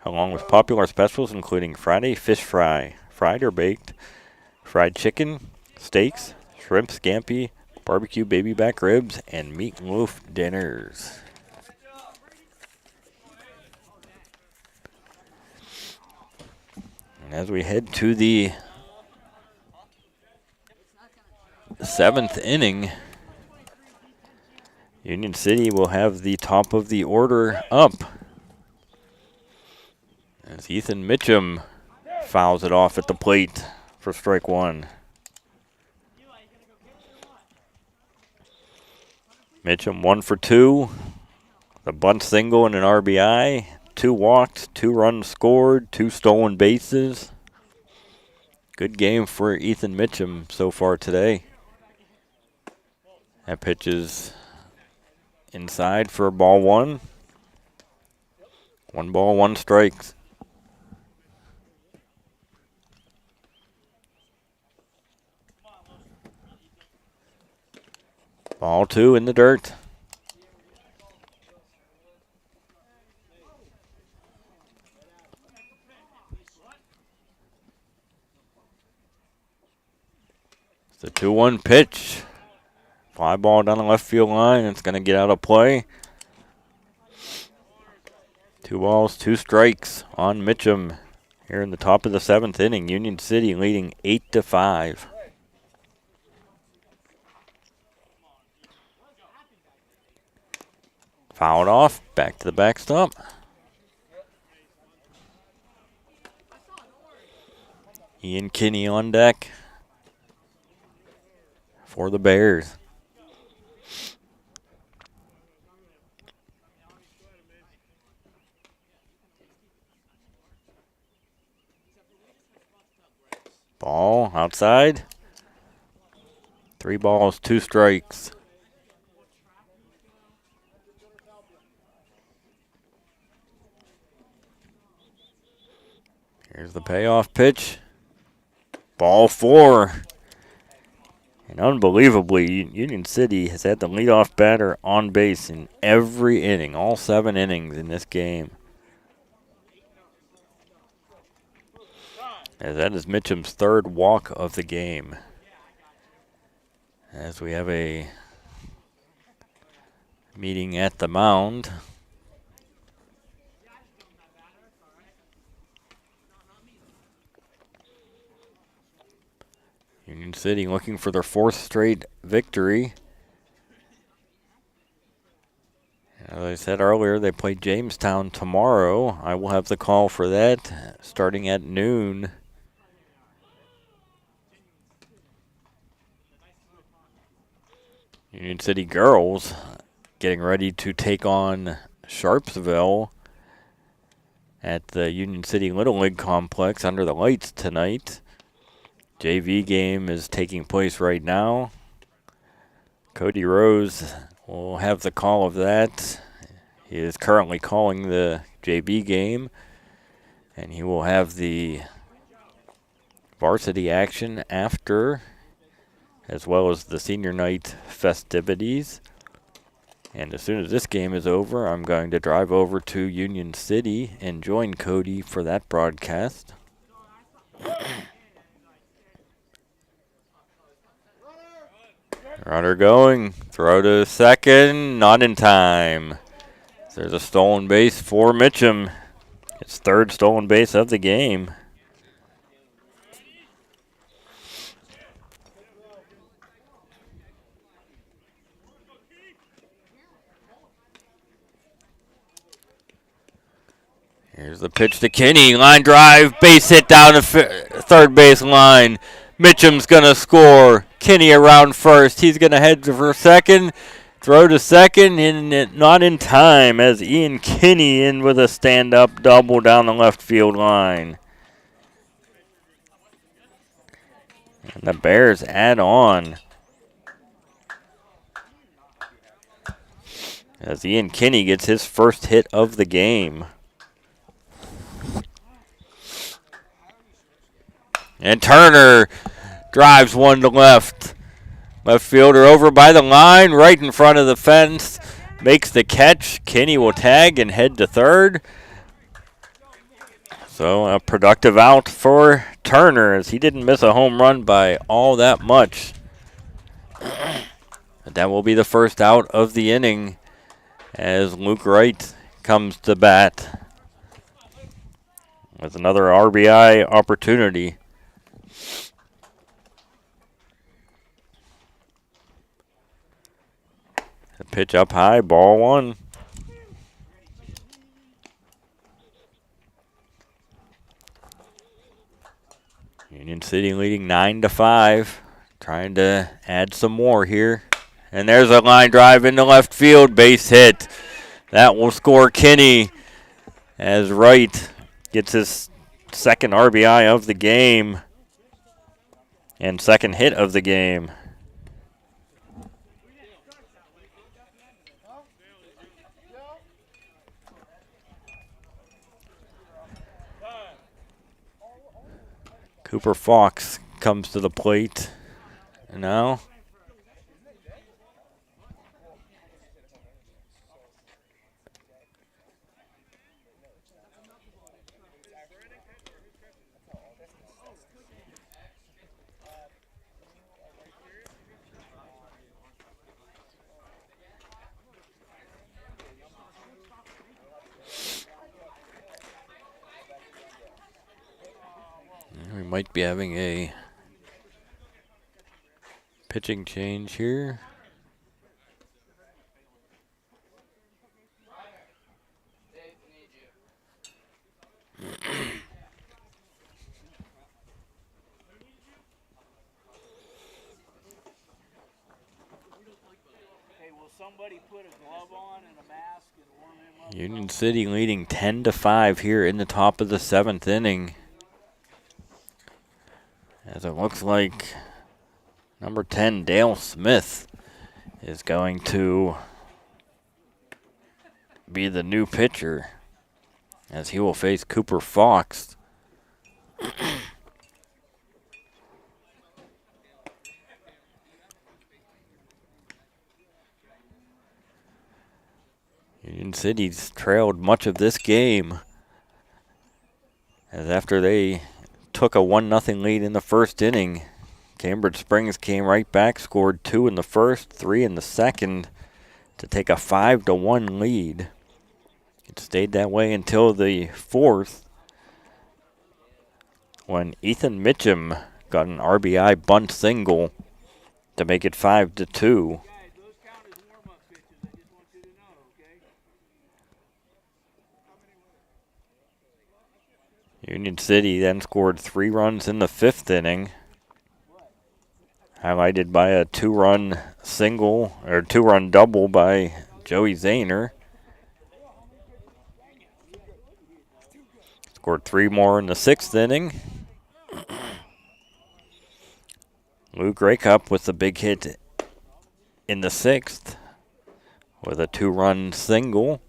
along with popular specials including Friday fish fry, fried or baked, fried chicken, steaks, shrimp scampi, barbecue baby back ribs, and meatloaf dinners. And as we head to the 7th inning, Union City will have the top of the order up as Ethan Mitchum fouls it off at the plate for strike one. Mitchum 1 for 2, the bunt single and an RBI, 2 walked, 2 runs scored, 2 stolen bases. Good game for Ethan Mitchum so far today. That pitch is inside for ball 1. 1 ball, 1 strike. Ball 2 in the dirt. It's a 2-1 pitch. Fly ball down the left field line. It's going to get out of play. 2 balls, 2 strikes on Mitchum here in the top of the 7th inning. Union City leading 8-5. Fouled off, back to the backstop. Ian Kinney on deck for the Bears. Ball outside. 3 balls, 2 strikes. Here's the payoff pitch. Ball 4. And unbelievably, Union City has had the leadoff batter on base in every inning, all 7 innings in this game. As that is Mitchum's 3rd walk of the game. As we have a meeting at the mound. Union City looking for their 4th straight victory. As I said earlier, they play Jamestown tomorrow. I will have the call for that starting at noon. Union City girls getting ready to take on Sharpsville at the Union City Little League complex under the lights tonight. JV game is taking place right now. Cody Rose will have the call of that. He is currently calling the JV game, and he will have the varsity action after, as well as the senior night festivities. And as soon as this game is over, I'm going to drive over to Union City and join Cody for that broadcast. Runner going, throw to second, not in time. There's a stolen base for Mitchum. It's 3rd stolen base of the game. Here's the pitch to Kinney. Line drive, base hit down the 3rd base line. Mitchum's going to score. Kinney around first. He's going to head for second. Throw to second, and not in time as Ian Kinney in with a stand-up double down the left field line. And the Bears add on. As Ian Kinney gets his 1st hit of the game. And Turner drives one to left. Left fielder over by the line, right in front of the fence. Makes the catch. Kinney will tag and head to 3rd. So a productive out for Turner as he didn't miss a home run by all that much. But that will be the first out of the inning as Luke Wright comes to bat with another RBI opportunity. The pitch up high, ball one. Union City leading 9-5. Trying to add some more here. And there's a line drive into left field, base hit. That will score Kinney as Wright gets his second RBI of the game and second hit of the game. Cooper Fox comes to the plate now. We might be having a pitching change here. Hey, will somebody put a glove on and a mask and warm him up? Union City leading 10-5 here in the top of the 7th inning. As it looks like number 10, Dale Smith, is going to be the new pitcher as he will face Cooper Fox. Union City's trailed much of this game as after they took a 1-0 lead in the first inning, Cambridge Springs came right back, scored 2 in the first, 3 in the second to take a 5-1 lead. It stayed that way until the 4th when Ethan Mitchum got an RBI bunt single to make it 5-2. Union City then scored 3 runs in the 5th inning, highlighted by a 2-run single or 2-run double by Joey Zahner. Scored 3 more in the 6th inning. Luke Raycup with the big hit in the 6th with a 2-run single.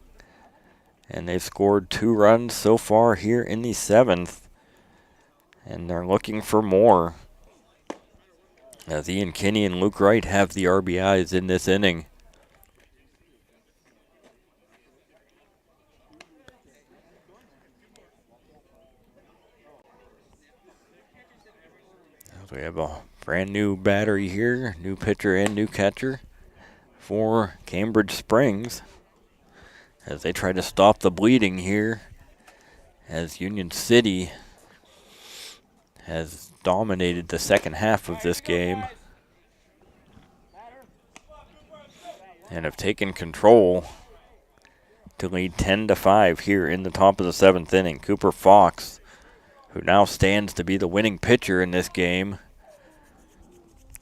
And they've scored 2 runs so far here in the 7th. And they're looking for more, as Ian Kinney and Luke Wright have the RBIs in this inning. So we have a brand new battery here, new pitcher and new catcher for Cambridge Springs, as they try to stop the bleeding here, as Union City has dominated the second half of this game and have taken control to lead 10-5 here in the top of the 7th inning. Cooper Fox, who now stands to be the winning pitcher in this game,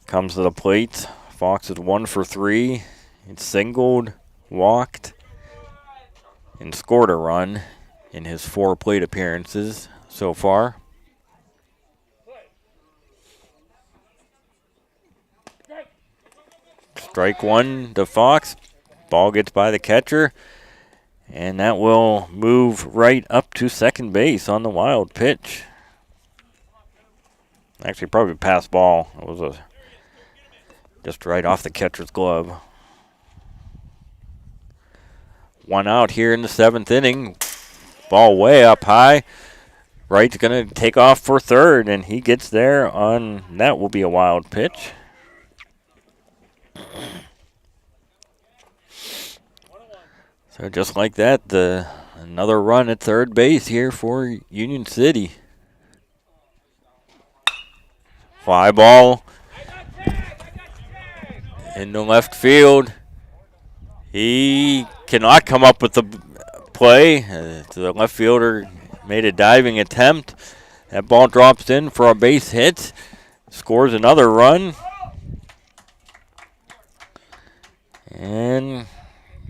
comes to the plate. Fox is 1 for 3. It's singled, walked, and scored a run in his 4 plate appearances so far. Strike 1 to Fox. Ball gets by the catcher, and that will move right up to second base on the wild pitch. Actually, probably pass ball. It was just right off the catcher's glove. 1 out here in the 7th inning. Ball way up high. Wright's going to take off for third, and he gets there on, that will be a wild pitch. So just like that, another run at third base here for Union City. Fly ball into left field. He cannot come up with the play. The left fielder made a diving attempt. That ball drops in for a base hit. Scores another run. And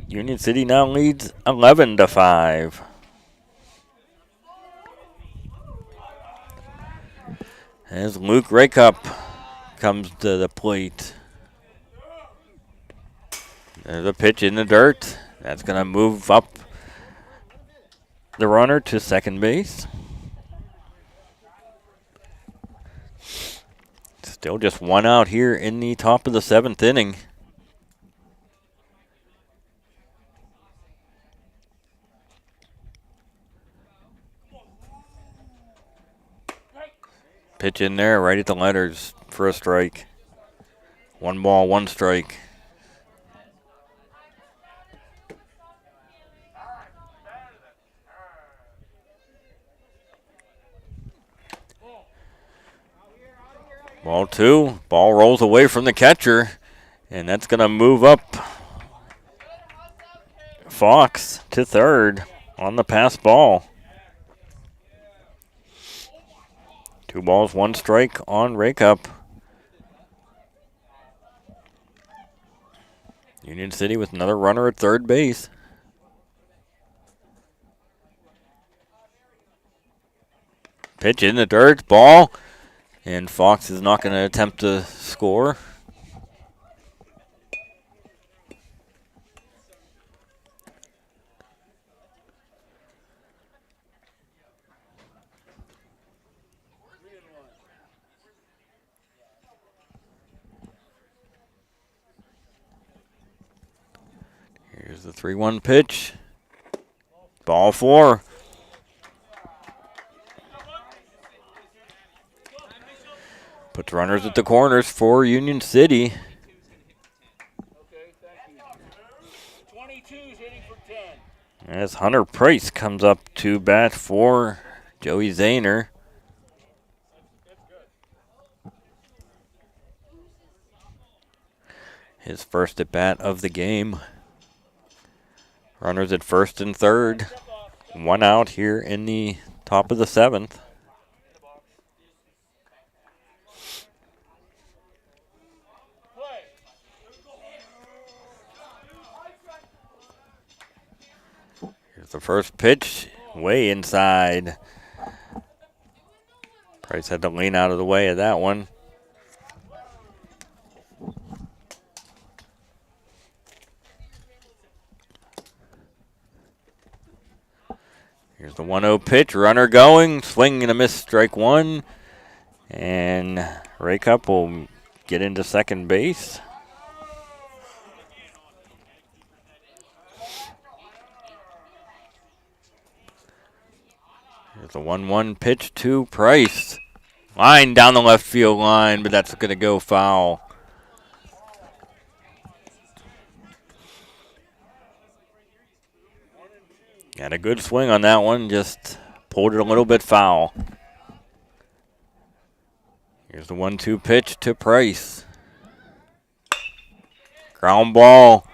Union City now leads 11-5. As Luke Rakup comes to the plate. There's a pitch in the dirt. That's going to move up the runner to second base. Still just one out here in the top of the seventh inning. Pitch in there right at the letters for a strike. 1 ball, 1 strike. Ball 2. Ball rolls away from the catcher. And that's going to move up Fox to third on the pass ball. 2 balls, 1 strike on Rakup. Union City with another runner at third base. Pitch in the dirt, ball. And Fox is not going to attempt to score. Here's the 3-1 pitch. Ball 4. Puts runners at the corners for Union City. As Hunter Price comes up to bat for Joey Zahner. His first at bat of the game. Runners at first and third. 1 out here in the top of the 7th. Here's the first pitch, way inside. Price had to lean out of the way of that one. Here's the 1-0 pitch, runner going, swing and a miss, strike 1. And Rakup will get into second base. Here's the 1-1 pitch to Price. Line down the left field line, but that's going to go foul. Got a good swing on that one, just pulled it a little bit foul. Here's the 1-2 pitch to Price. Ground ball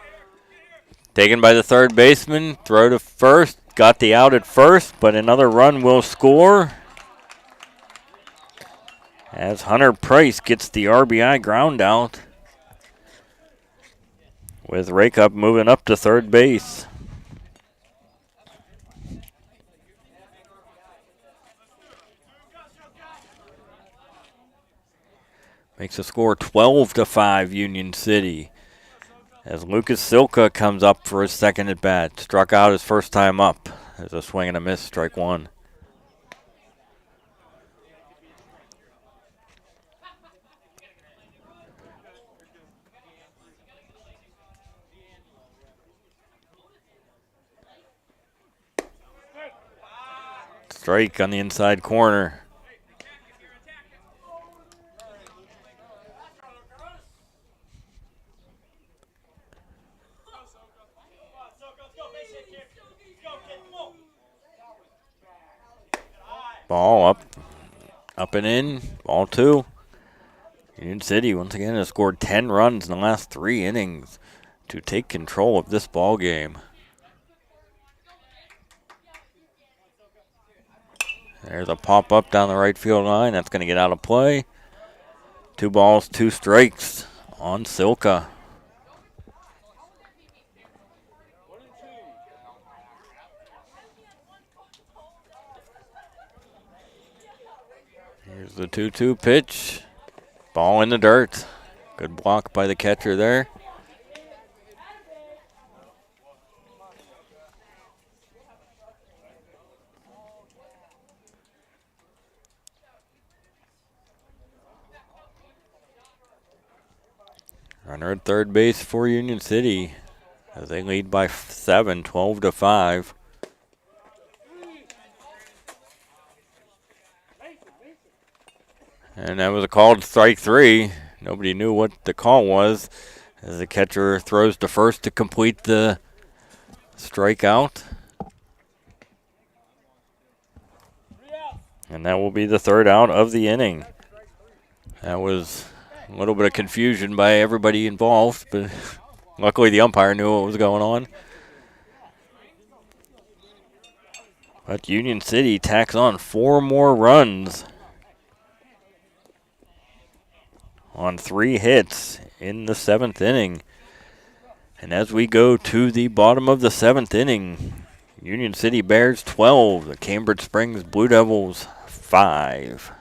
taken by the third baseman. Throw to first. Got the out at first, but another run will score. As Hunter Price gets the RBI ground out. With Rakup moving up to third base. Makes the score 12-5 Union City. As Lucas Silka comes up for his second at bat. Struck out his first time up. There's a swing and a miss, strike 1. Strike on the inside corner. Ball up and in. Ball 2. Union City once again has scored 10 runs in the last 3 innings to take control of this ball game. There's a pop up down the right field line. That's going to get out of play. 2 balls, 2 strikes on Silka. Here's the 2-2 pitch. Ball in the dirt. Good block by the catcher there. Runner at third base for Union City as they lead by 7, 12-5. And that was a called strike 3. Nobody knew what the call was as the catcher throws to first to complete the strikeout. And that will be the 3rd out of the inning. That was a little bit of confusion by everybody involved, but luckily the umpire knew what was going on. But Union City tacks on 4 more runs on 3 hits in the 7th inning. And as we go to the bottom of the 7th inning, Union City Bears 12, the Cambridge Springs Blue Devils 5.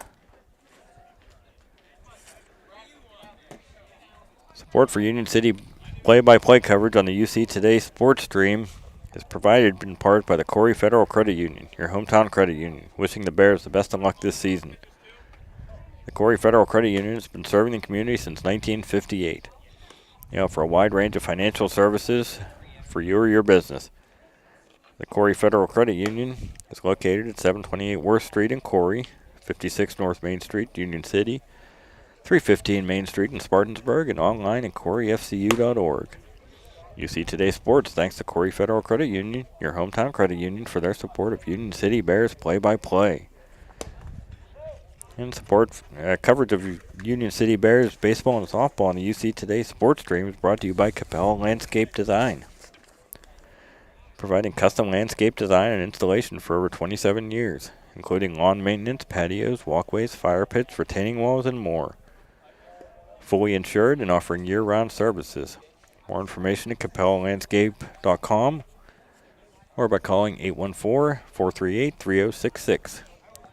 Support for Union City play-by-play coverage on the UC Today sports stream is provided in part by the Corry Federal Credit Union, your hometown credit union, wishing the Bears the best of luck this season. The Corry Federal Credit Union has been serving the community since 1958. They offer a wide range of financial services for you or your business. The Corry Federal Credit Union is located at 728 Worth Street in Corry, 56 North Main Street, Union City, 315 Main Street in Spartansburg, and online at corryfcu.org. UC Today Sports thanks to Corry Federal Credit Union, your hometown credit union, for their support of Union City Bears play-by-play. And support coverage of Union City Bears baseball and softball on the UC Today sports stream is brought to you by Capella Landscape Design, providing custom landscape design and installation for over 27 years, including lawn maintenance, patios, walkways, fire pits, retaining walls, and more. Fully insured and offering year-round services. More information at capellalandscape.com or by calling 814-438-3066.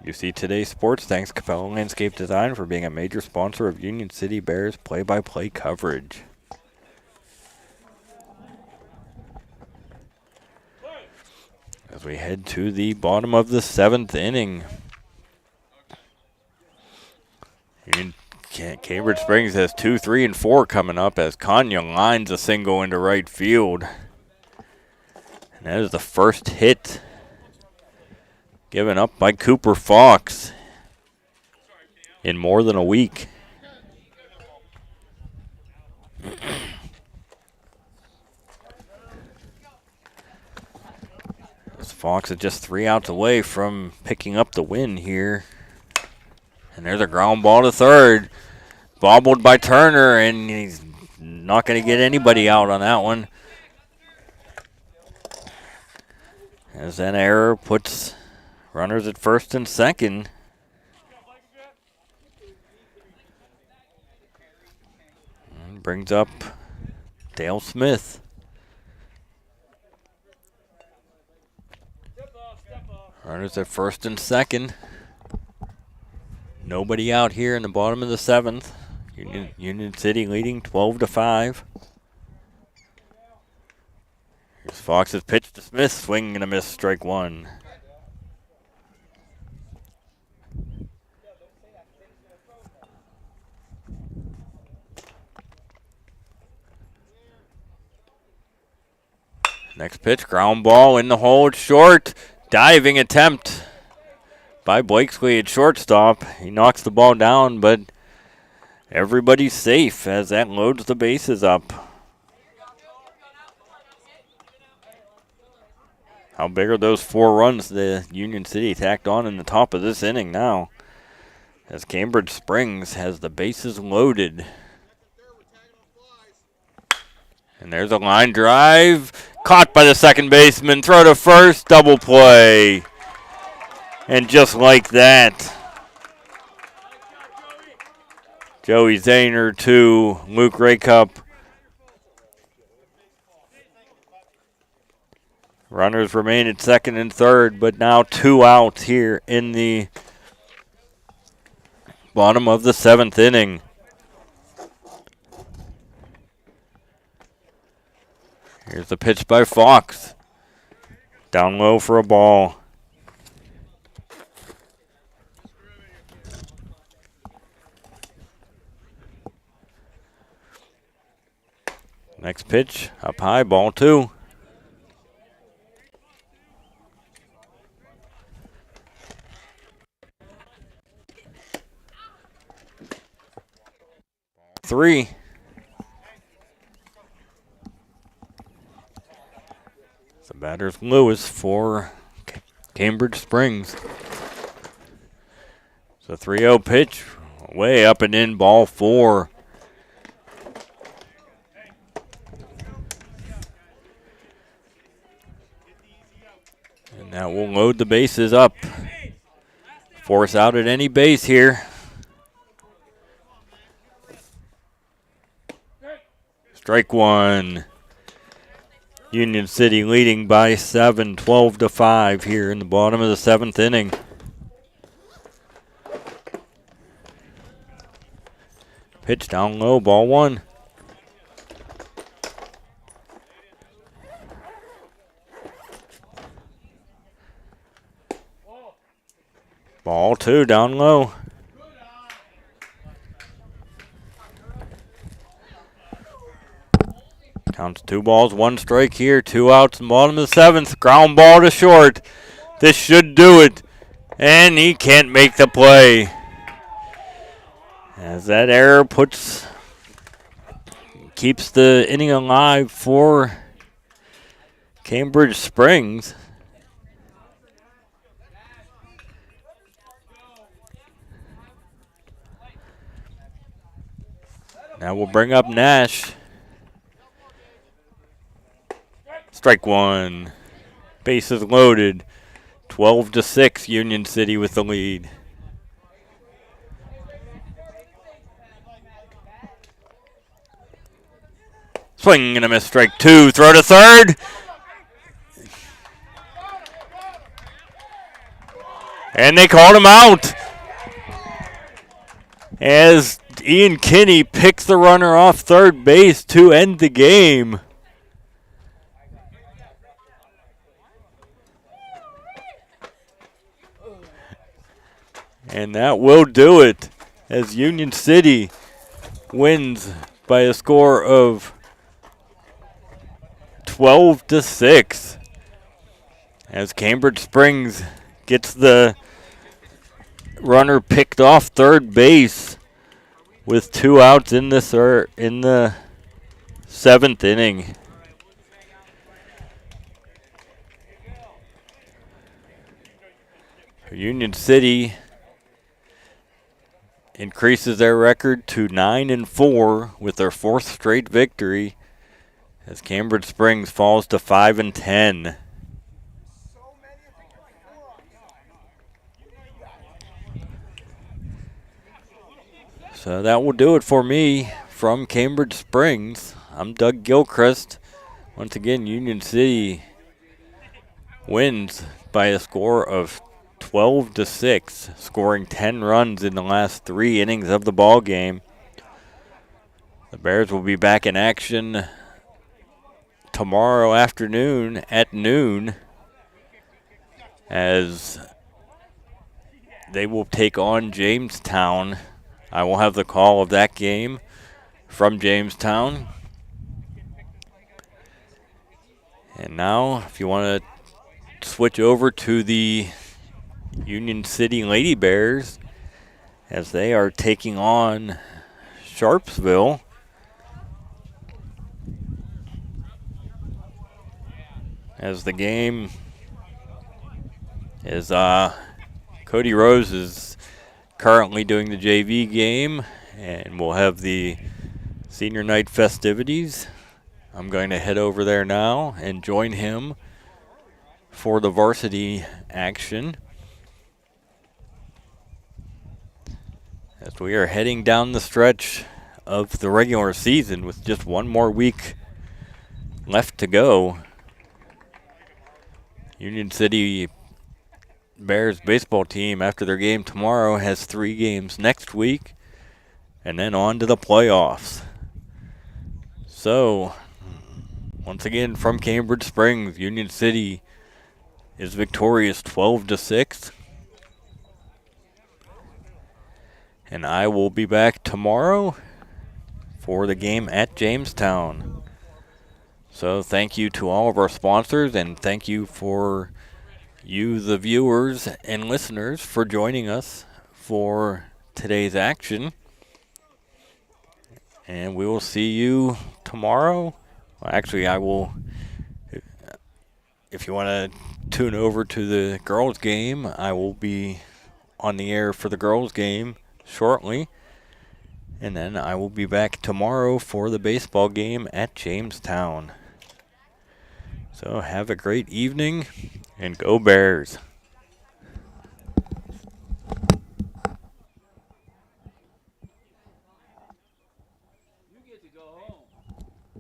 UC Today Sports thanks Capella Landscape Design for being a major sponsor of Union City Bears play-by-play coverage. As we head to the bottom of the 7th inning, Cambridge Springs has 2, 3, and 4 coming up as Kanya lines a single into right field. And that is the first hit given up by Cooper Fox in more than a week. Fox is just 3 outs away from picking up the win here. And there's a ground ball to third. Bobbled by Turner, and he's not going to get anybody out on that one. As that error puts runners at first and second. And brings up Dale Smith. Runners at first and second. Nobody out here in the bottom of the 7th. Union City leading 12-5. Here's Fox's pitch to Smith. Swing and a miss, strike 1. Next pitch, ground ball in the hole, it's short. Diving attempt by Blakesley at shortstop. He knocks the ball down, but everybody's safe as that loads the bases up. How big are those 4 runs the Union City tacked on in the top of this inning now? As Cambridge Springs has the bases loaded. And there's a line drive. Caught by the second baseman. Throw to first. Double play. And just like that, Joey Zahner to Luke Raycup. Runners remain at second and third, but now 2 outs here in the bottom of the 7th inning. Here's the pitch by Fox. Down low for a ball. Next pitch, up high, ball 2. Three. The batter's Lewis for Cambridge Springs. It's a 3-0 pitch, way up and in, ball 4. And that will load the bases up. Force out at any base here. Strike 1. Union City leading by 7, 12-5 here in the bottom of the 7th inning. Pitch down low, ball 1. Ball 2 down low. Counts 2 balls, 1 strike here. 2 outs in the bottom of the 7th. Ground ball to short. This should do it. And he can't make the play. As that error keeps the inning alive for Cambridge Springs. Now we'll bring up Nash. Strike 1. Bases loaded. 12-6, Union City with the lead. Swing and a miss, strike 2. Throw to third. And they called him out. As Ian Kinney picks the runner off third base to end the game. And that will do it as Union City wins by a score of 12-6. As Cambridge Springs gets the runner picked off third base with 2 outs in the 7th inning. Union City increases their record to 9-4 with their 4th straight victory as Cambridge Springs falls to 5-10. So that will do it for me from Cambridge Springs. I'm Doug Gilchrist. Once again, Union City wins by a score of 12-6, scoring 10 runs in the last 3 innings of the ball game. The Bears will be back in action tomorrow afternoon at noon as they will take on Jamestown. I will have the call of that game from Jamestown. And now, if you want to switch over to the Union City Lady Bears as they are taking on Sharpsville. As the game As Cody Rose is currently doing the JV game, and we'll have the senior night festivities. I'm going to head over there now and join him for the varsity action, as we are heading down the stretch of the regular season with just one more week left to go. Union City Bears baseball team, after their game tomorrow, has 3 games next week and then on to the playoffs. So, once again from Cambridge Springs, Union City is victorious 12-6. And I will be back tomorrow for the game at Jamestown. So thank you to all of our sponsors, and thank you for you, the viewers and listeners, for joining us for today's action. And we will see you tomorrow. Well, actually, I will, if you want to tune over to the girls' game, I will be on the air for the girls' game shortly. And then I will be back tomorrow for the baseball game at Jamestown. So have a great evening, and go Bears.